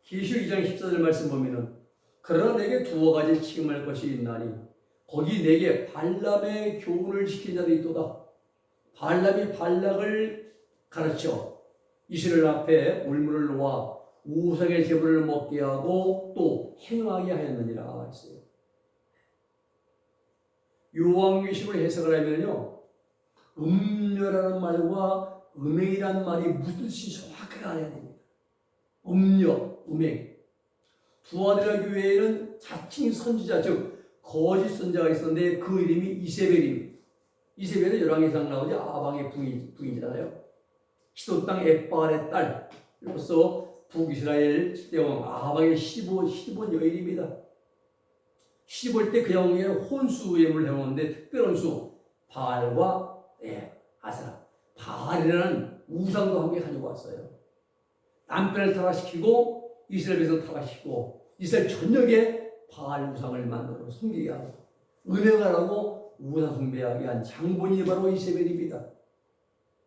계시록 2장 14절 말씀 보면은 그러나 내게 두어 가지 책임할 것이 있나니 거기 내게 발람의 교훈을 지킨 자도 있도다. 발람이 발락을 가르쳐 이스라엘 앞에 울물을 놓아 우상의 제물을 먹게 하고 또 행하게 하였느니라 했어요. 요한계시록을 해석을 하면요, 음녀라는 말과 음행이라는 말이 무슨 뜻인지 정확하게 알아야 됩니다. 음녀, 음행. 두 아들의 교회에는 자칭 선지자, 즉 거짓 선지자가 있었는데 그 이름이 이세벨입니다. 이세벨은 열왕기상 나오지 아방의 부인이잖아요. 시도 땅 엣바알의 딸로서 북이스라엘 대왕 아방의 시본 여인입니다. 시볼 때 그 영웅에는 혼수 예물을 해오는데 특별한 수 바알과 아세라, 바알이라는 우상도 함께 가지고 왔어요. 남편을 타락시키고 이스라엘 백성 타락시키고 이스라엘 전역에 바알 우상을 만들어 섬기게 하고 은행하라고 우상 숭배하게 한 장본인이 바로 이세벨입니다.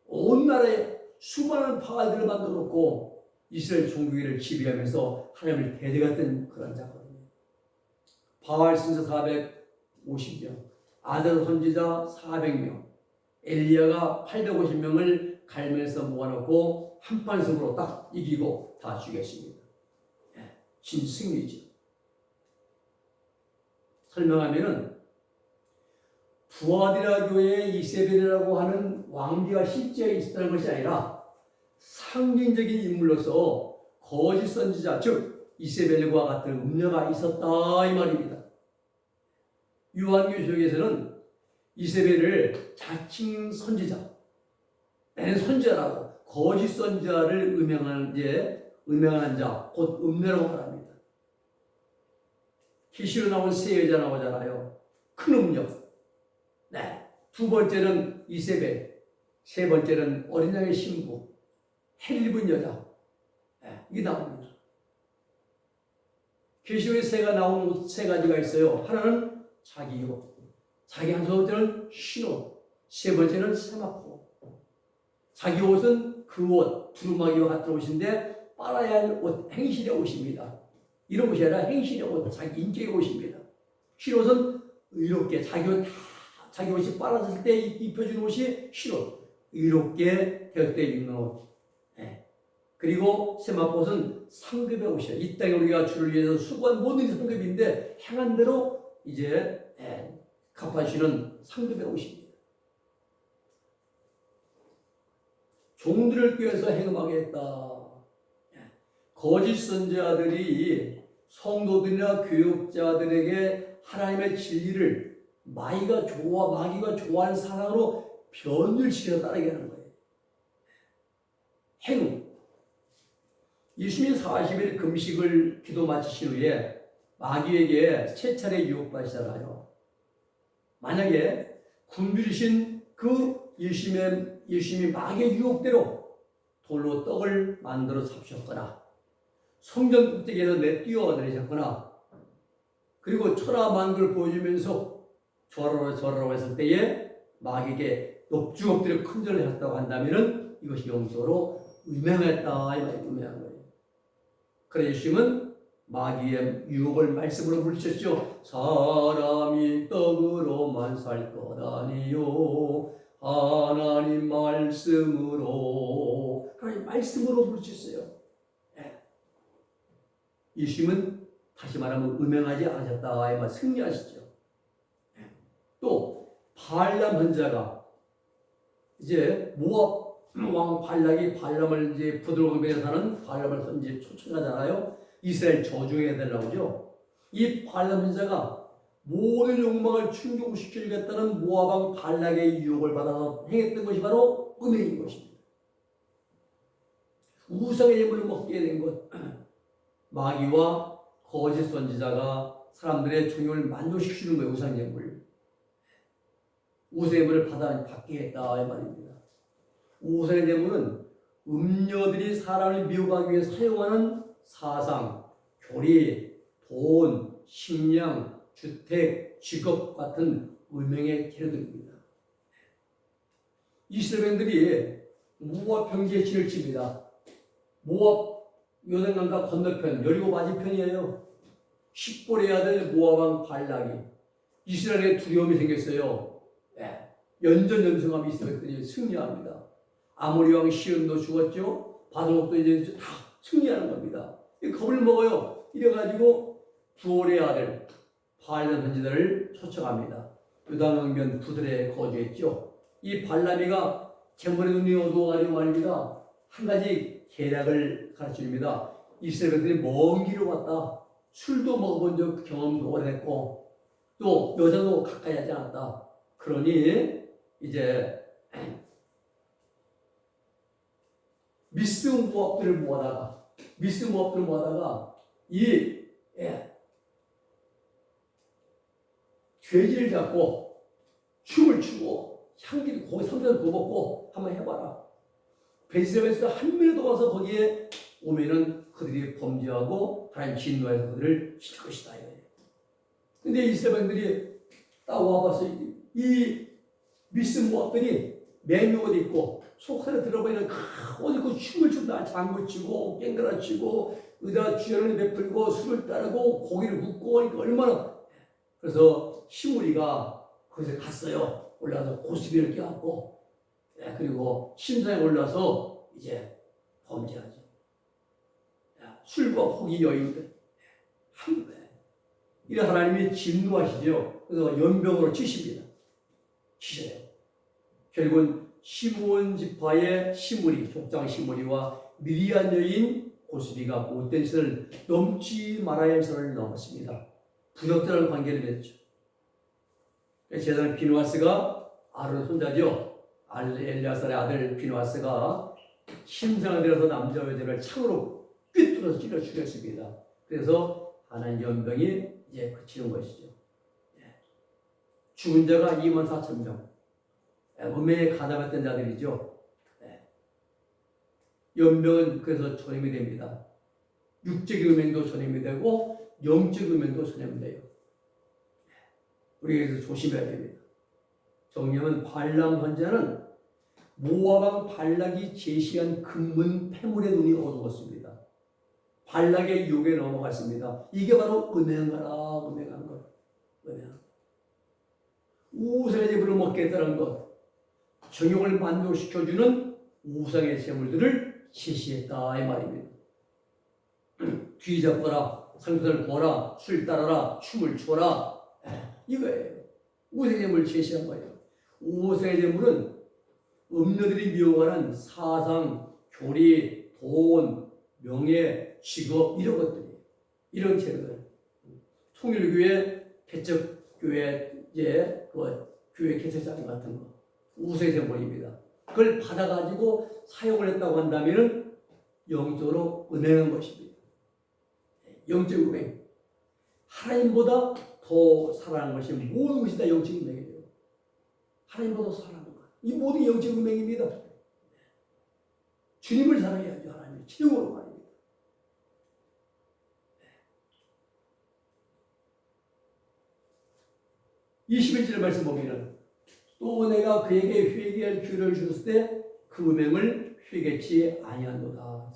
온 나라에 수많은 바알들을 만들어 놓고 이스라엘 종교를 지배하면서 하나님을 대적했던 그런 자거든요. 바알 선지자 450명, 아들 선지자 400명, 엘리야가 850명을 갈멜에서 모아놓고 한판승으로 딱 이기고 다 죽였습니다. 진승리죠. 설명하면은 두아디라 교회의 이세벨이라고 하는 왕비가 실제 있었다는 것이 아니라 상징적인 인물로서 거짓 선지자, 즉 이세벨과 같은 음녀가 있었다 이 말입니다. 요한계시록에서는 이세벨을 자칭 선지자, 나는 선지자라고 거짓 선지자를 음행하는 자, 곧 음녀라고 말합니다. 계시로 나온 세 여자 나오잖아요. 큰 음녀. 두 번째는 이세벨, 세 번째는 어린 양의 신부, 헬 입은 여자. 이게 나옵니다. 계시록에 새가 나온 옷 세 가지가 있어요. 하나는 자기 옷, 자기 한 번째는 흰 옷, 세 번째는 세마포. 자기 옷은 그 옷, 두루마기와 같은 옷인데 빨아야 할 옷, 행실의 옷입니다. 이런 옷이 아니라 행실의 옷, 자기 인격의 옷입니다. 흰 옷은 이렇게 자기 옷이 빨아졌을 때 입혀주는 옷이 흰 옷, 이렇게 되었을 때 입는 옷. 그리고 세마포는 상급의 옷이에요. 이 땅에 우리가 주를 위해서 수고한 모든 상급인데 행한 대로 이제 갚아주시는 상급의 옷입니다. 종들을 꾀해서 행음하게 했다. 거짓 선지자들이 성도들이나 교육자들에게 하나님의 진리를 마귀가 좋아하는 사랑으로 변질시켜 따르게 하는 거예요. 행음. 예수님 40일 금식을 기도 마치신 후에 마귀에게 세 차례 유혹받으시잖아요. 만약에 굶주리신 그 예수님이 마귀의 유혹대로 돌로 떡을 만들어 잡수셨거나 성전 꼭대기에서 뛰어내리셨거나 그리고 천하 만국을 보여주면서 절하라고 했을 때에 마귀에게 높주 엎드려 큰절을 하셨다고 한다면 이것이 영적으로 음행했다 이 말이 음행한 거예요. 그래서 예수님은 마귀의 유혹을 말씀으로 물리쳤죠. 사람이 떡으로만 살 것 아니요 하나님 말씀으로 물리쳤어요. 예수님은 다시 말하면 음행하지 않으셨다 이 말 승리하시죠. 또 발람 헌자가 이제 모압 왕 발락이 발람을 이제 부드러움에 사는 발람을 이제 초청하잖아요. 이스라엘 저주해야 되려고죠. 이 발람 헌자가 모든 욕망을 충족시키겠다는 모압 왕 발락의 유혹을 받아서 행했던 것이 바로 음행인 것입니다. 우상의 예물을 먹게 된 것, 마귀와 거짓 선지자가 사람들의 종용을 만족시키는 거예요. 우상 예물. 우상 예물을 받게 했다 이 말입니다. 우상 예물은 음녀들이 사람을 미혹하기 위해 사용하는 사상, 교리, 돈, 식량, 주택, 직업 같은 음행의 재료들입니다. 이스라엘들이 모압 평지에 진을 칩니다. 모압 요단강가 건너편 여리고 맞은편이에요. 십볼의 아들 모압 왕 발락이 이스라엘에 두려움이 생겼어요. 연전연승하면 이스라엘들이 승리합니다. 아모리 왕 시온도 죽었죠. 바둑도 이제 다 승리하는 겁니다. 겁을 먹어요. 이래가지고 부올의 아들 발람 선지자를 초청합니다. 요단강변 부들에 거주했죠. 이 발람이가 재물의 눈이 어두워가지고 말입니다. 한 가지 계략을 가르쳐줍니다. 이스라엘들이 먼 길을 왔다. 술도 먹어본 적 경험도 오래됐고 또 여자도 가까이 하지 않았다. 그러니 이제 미스 모압들을 모아다가 이 죄지를 잡고 춤을 추고 향기를 고기 삼겹살 구워 먹고 한번 해봐라. 베들레헴에서 한 명이라도 와서 거기에 오면은 그들이 범죄하고 하나님 진노해서 그들을 칠 것이다. 근데 이스라엘들이 딱 와봐서 이 미스 모압들이 맨옷 입고 속살에 들어보면 옷 입고 춤을 춘다. 장구 치고 깽가라 치고 의다 주연을 베풀고 술을 따르고 고기를 굽고 하니까 얼마나. 그래서 시므리가 거기서 갔어요. 올라가서 고스비를 껴안고 그리고 심사에 올라서 이제 범죄하죠. 술과 호기 여인들 이런 하나님이 진노하시죠. 그래서 연병으로 치십니다. 치셔요. 결국은 시므온 지파의 시므리, 족장 시므리와 미디안 여인 고스비가 못된 선을 넘지 말아야 할 선을 넘었습니다. 부적절한 관계를 맺었죠. 제사장 비누아스가 아론 손자죠. 엘리아살의 아들 비누아스가 심상을 들여서 남자 여자를 창으로 꿰뚫어서 찔러 죽였습니다. 그래서 하나님 연병이 이제 그치는 것이죠. 죽은 자가 24,000명. 음행에 가담했던 자들이죠. 연병은 그래서 전염이 됩니다. 육적 음행도 전염이 되고 영적 음행도 전염이 돼요. 우리가 그래서 조심해야 됩니다. 정령은 발람 헌자는 모압 왕 발락이 제시한 금문 패물의 눈이 어두웠습니다. 발락의 유혹에 넘어갔습니다. 이게 바로 음행한 것. 우상의 재물을 먹겠다는 것. 정욕을 만족시켜주는 우상의 재물들을 제시했다 이 말입니다. 뒤잡거라, 상표를 구워라, 술 따라라, 춤을 추어라. 이거예요. 우상의 재물을 제시한 거예요. 우상의 재물은 음녀들이 미워하는 사상, 교리, 돈, 명예, 직업 이런 것들이 이런 재료들. 통일교회, 개척교회 이제 그 교회 개척자금 같은 거 우상의 재물입니다. 그걸 받아가지고 사용을 했다고 한다면은 영적으로 은행한 것입니다. 영적 은행. 하나님보다 더 사랑하는 것이 모든 것이 다 영적 은행이에요. 하나님보다 더 사랑하는 것. 이 모든 영적 은행입니다. 주님을 사랑해야죠. 하나님 최고로 말입니다. 21절 말씀 보면은 또 내가 그에게 회개할 기회를 주었을 때 그 음행을 회개치 아니한도다.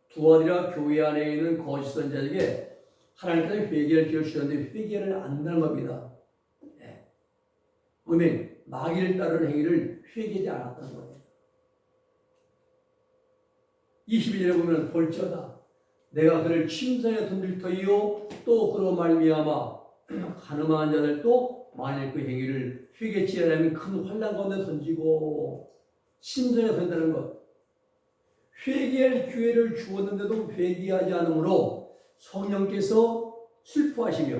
두 아들이라 교회 안에 있는 거짓 선지자에게 하나님께서 회개할 기회를 주셨는데 회개를 안 한다는 겁니다. 음행, 마귀를 따르는 행위를 회개하지 않았다는 거예요. 22절에 보면 볼지어다 내가 그를 침상에 던질 터이요 또 그로 말미암아 가늠한 자들도 만일 그 행위를 회개치 않으면 큰 환난 가운데 던지고 침상에 던진다는 것. 회개할 기회를 주었는데도 회개하지 않으므로 성령께서 슬퍼하시며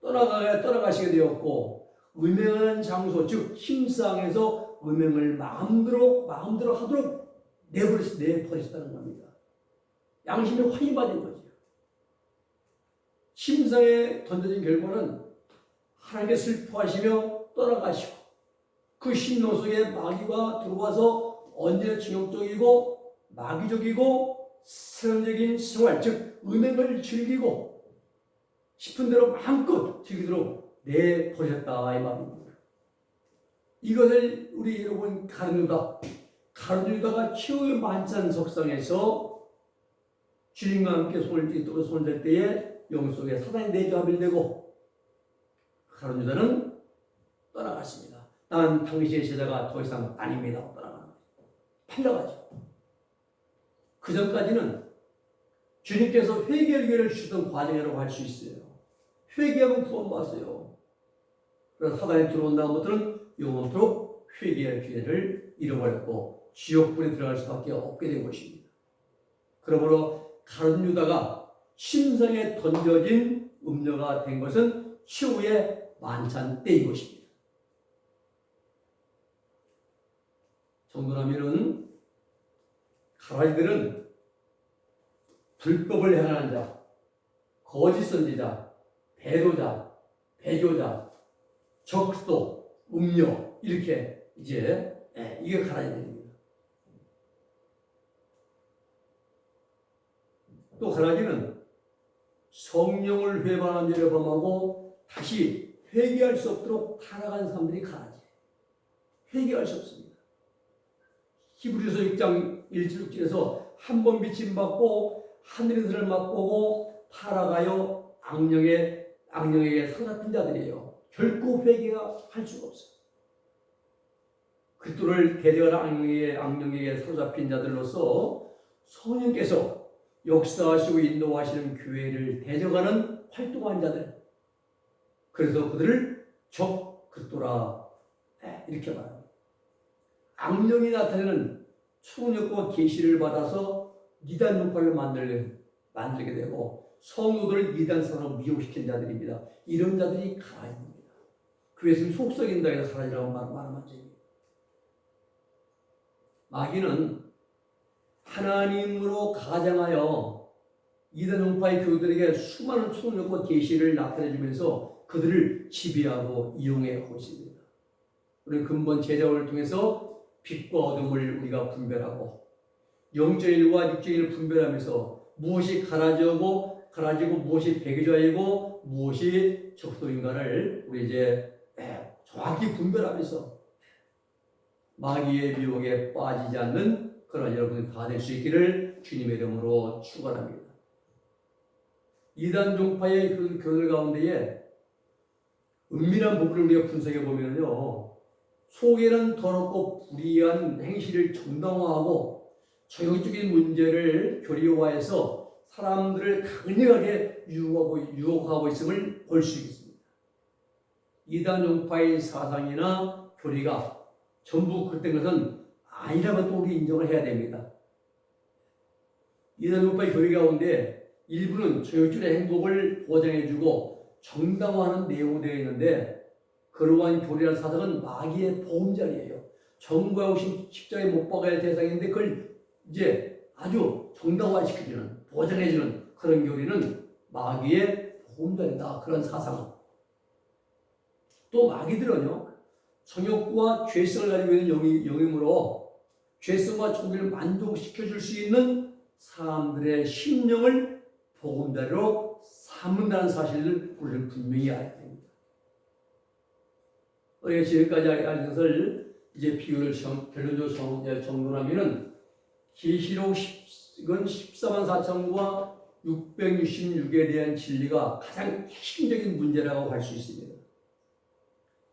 떠나가시게 되었고 음행하는 장소 즉 침상에서 음행을 마음대로 하도록 내버리셨다는 겁니다. 양심이 확인 받은 거죠. 침상에 던져진 결과는 하나님께 슬퍼하시며 떠나가시고 그 심령 속에 마귀가 들어와서 언제나 정욕적이고 마귀적이고 세상적인 생활 즉 음행을 즐기고 싶은 대로 마음껏 즐기도록 내버렸다 이 말입니다. 이것을 우리 여러분 가룟유다가 최후의 만찬 석상에서 주님과 함께 손을 들 때에 영 속에 사단이 내조합일되고 가룟유다는 떠나갔습니다. 난 당신의 제자가 더 이상 아닙니다. 떠나가는 거예요. 팔려가죠. 그 전까지는 주님께서 회개의 기회를 주던 과정이라고 할 수 있어요. 회개하면 구원받았어요. 그래서 사단이 들어온 다음부터는 영원토록 회개할 기회를 잃어버렸고 지옥불에 들어갈 수밖에 없게 된 것입니다. 그러므로 가룟유다가 침상에 던져진 음녀가 된 것은 최후의 만찬 때인 것입니다. 정도라면은 가라지들은 불법을 행하는 자, 거짓 선지자, 배도자, 배교자, 적도, 음녀 이렇게 이제 이게 가라지들입니다. 또 가라지는 성령을 회방한 죄를 범하고 다시 회개할 수 없도록 타락한 사람들이 가라지. 회개할 수 없습니다. 히브리서 6장 1-6절에서 한 번 비침받고 하늘에서를 맛보고 타락하여 악령에게 사로잡힌 자들이에요. 결코 회개할 수가 없어요. 그리스도를 대적하는 악령에게 사로잡힌 자들로서 성령께서 역사하시고 인도하시는 교회를 대적하는 활동한 자들. 그래서 그들을 적 그리스도라 이렇게 말합니다. 악령이 나타내는 초능력과 계시를 받아서 이단 종파를 만들게 되고 성도들을 이단 사상으로 미혹시킨 자들입니다. 이런 자들이 가라집니다. 교회에서 속썩인다 해서 가라지라고 말하면 됩니다. 마귀는 하나님으로 가장하여 이단 종파의 교우들에게 수많은 초능력과 계시를 나타내주면서 그들을 지배하고 이용해 오고 있습니다. 우리 근본 제자원을 통해서 빛과 어둠을 우리가 분별하고 영적인 일과 육적인 일을 분별하면서 무엇이 가라지고 무엇이 배교자이고 무엇이 적도인가를 우리 이제 정확히 분별하면서 마귀의 미혹에 빠지지 않는 그런 여러분이 다 될 수 있기를 주님의 이름으로 축원합니다. 이단 종파의 교들 가운데에 은밀한 부분을 우리가 분석해 보면요. 속에는 더럽고 불의한 행실을 정당화하고 정형적인 문제를 교리화해서 사람들을 강력하게 유혹하고 있음을 볼 수 있습니다. 이단 종파의 사상이나 교리가 전부 그랬던 것은 아니라고 또 우리 인정을 해야 됩니다. 이단 종파의 교리 가운데 일부는 정형적인 행복을 보장해주고 정당화하는 내용으로 되어 있는데 그러한 교리라는 사상은 마귀의 보험자리예요. 정부가 오신 십자가에 못 박아야 할 대상인데 그걸 이제 아주 정당화시켜주는 보장해주는 그런 교리는 마귀의 보험자리다. 그런 사상은. 또 마귀들은요. 정욕과 죄성을 가지고 있는 영이므로 죄성과 종교를 만족시켜 줄 수 있는 사람들의 심령을 보금자리로 삼는다는 사실을 우리는 분명히 알아야 됩니다. 우리가 지금까지 알린 것을 이제 비유를 결론적으로 정돈하면은 계시록 14만 4천과 666에 대한 진리가 가장 핵심적인 문제라고 할 수 있습니다.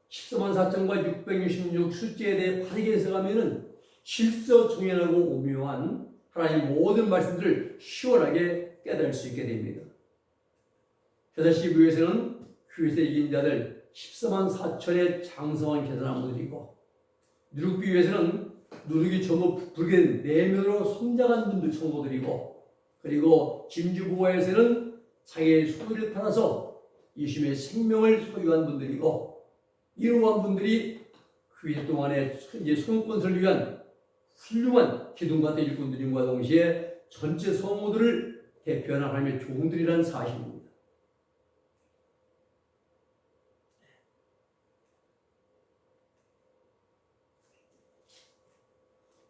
14만 4천과 666 숫자에 대해 바르게 해석하면은 실서정연하고 오묘한 하나님의 모든 말씀들을 시원하게 깨달을 수 있게 됩니다. 회사 비유에서는 교회에서 이긴 자들 14만 4천의 장성한 계산한분들이고, 누룩 비유에서는 누룩이 전부 부르게 내면으로 성장한 분들 성도들이고, 그리고 진주보화에서는 자기의 소유를 팔아서 예수님의 생명을 소유한 분들이고, 이러한 분들이 교회 동안에 이제 성권을 위한 훌륭한 기둥 같은 일꾼들과 동시에 전체 성도들을 대표하는 하나님의 종들이라는 사실입니다.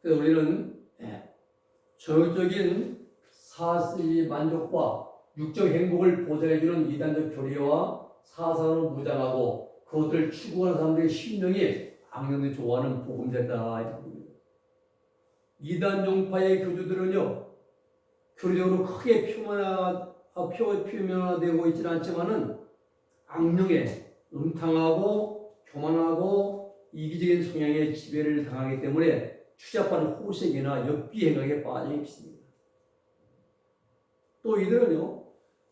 그래서 우리는 정욕적인 사슬의 만족과 육적 행복을 보장해주는 이단적 교리와 사상을 무장하고 그것들을 추구하는 사람들의 심령이 악령을 좋아하는 복음자다. 이단 종파의 교주들은요, 교리적으로 크게 표면화되고 있지는 않지만은 악령에 음탕하고 교만하고 이기적인 성향의 지배를 당하기 때문에 추잡한 호색이나 엽기 행각에 빠져 있습니다. 또 이들은요,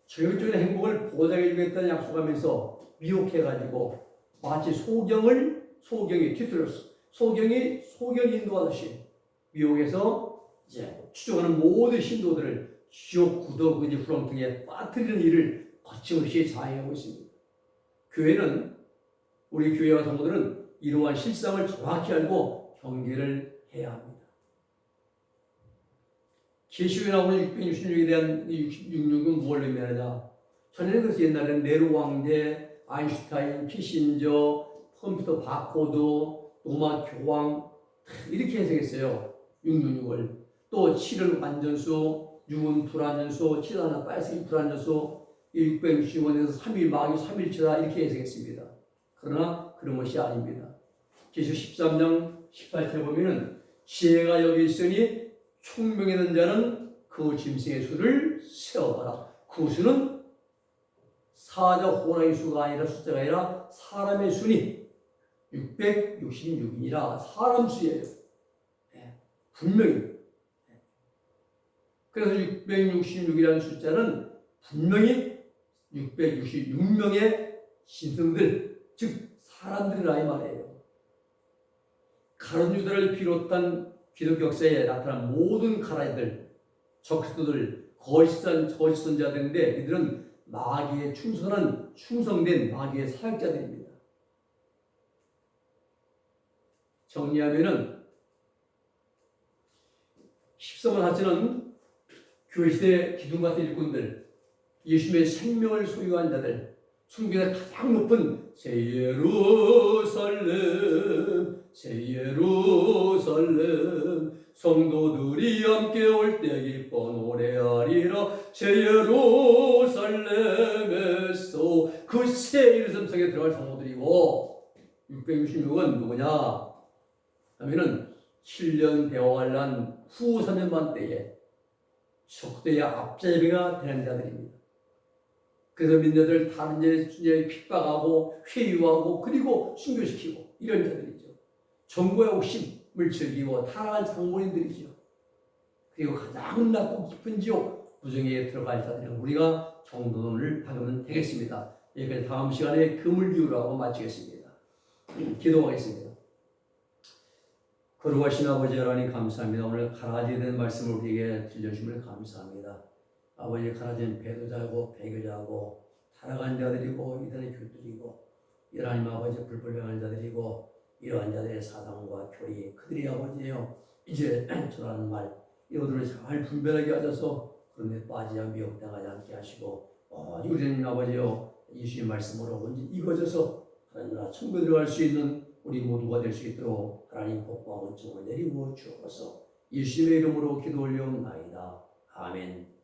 정욕적인 행복을 보장해주겠다는 약속하면서 미혹해가지고 마치 소경이 뒤틀었어. 소경이 인도하듯이 미혹해서 이제 추종하는 모든 신도들을 지옥 구덩 후렁텅이에 빠뜨리는 일을 거침없이 자행하고 있습니다. 교회는, 우리 교회와 성도들은 이러한 실상을 정확히 알고 경계를 해야 합니다. 계시록에 나오는 666에 대한 666은 무엇을 의미하느냐? 전에는 그래서 옛날에는 네로 왕대, 아인슈타인, 키신저, 컴퓨터 바코드, 로마 교황 이렇게 해석했어요. 666을. 또 7은 완전수, 6은 불완전수, 7 하나 빨간색이 불완전수, 665년에서 3일 마귀 3일체다 이렇게 해석했습니다. 그러나 그런 것이 아닙니다. 계시록 13장 18절에 보면은 지혜가 여기 있으니 총명했는 자는 그 짐승의 수를 세어봐라. 그 수는 사자 호랑이 수가 아니라 숫자가 아니라 사람의 수니 666이라 사람 수예요. 분명히. 그래서 666이라는 숫자는 분명히 666명의 신성들, 즉 사람들이라 이 말이에요. 가룟 유다를 비롯한 기독교 역사에 나타난 모든 가라이들, 적그리스도들, 거짓 선자들인데 이들은 마귀에 충성된 마귀의 사역자들입니다. 정리하면은 14만 4천은 교회 시대 기둥 같은 일꾼들, 예수님의 생명을 소유한 자들, 천국에서 가장 높은 새 예루살렘 성도들이 함께 올 때 기뻐 노래하리라. 새 예루살렘에서 그 새 예루살렘 성에 들어갈 성도들이고, 666은 누구냐 하면은 7년 대화환란 후 3년 반 때에 적대의 앞제비가 되는 자들입니다. 그래서 민자들 다른 데 핍박하고 회유하고 그리고 순교시키고 이런 자들이죠. 정보의 욕심을 즐기고 타락한 장본인들이죠. 그리고 가장 낮고 깊은 지옥 무정에 들어갈 자들은 우리가 정돈을 하면 되겠습니다. 여기까지 다음 시간에 금을 이유로 하고 마치겠습니다. 기도하겠습니다. 거룩하신 아버지 하나님 감사합니다. 오늘 가라지에 대한 말씀을 우리에게 들려주심을 감사합니다. 아버지, 가라지는 배도자고 배교자고 타락한 자들이고 이단의 교들이고 하나님 아버지 불법행하는 자들이고 이러한 자들의 사상과 교리, 그들이 아버지예요. 이제 저라는 말 이것들을 잘 분별하게 하셔서 그런 데 빠지지 미혹당하지 않게 하시고 우리는 아버지요 예수의 말씀으로 언제 이거져서 하나님 나라 천국에 들어갈 수 있는 우리 모두가 될 수 있도록 하나님 복과 은총을 내리고 주옵소서. 예수님의 이름으로 기도 올려옵나이다. 아멘.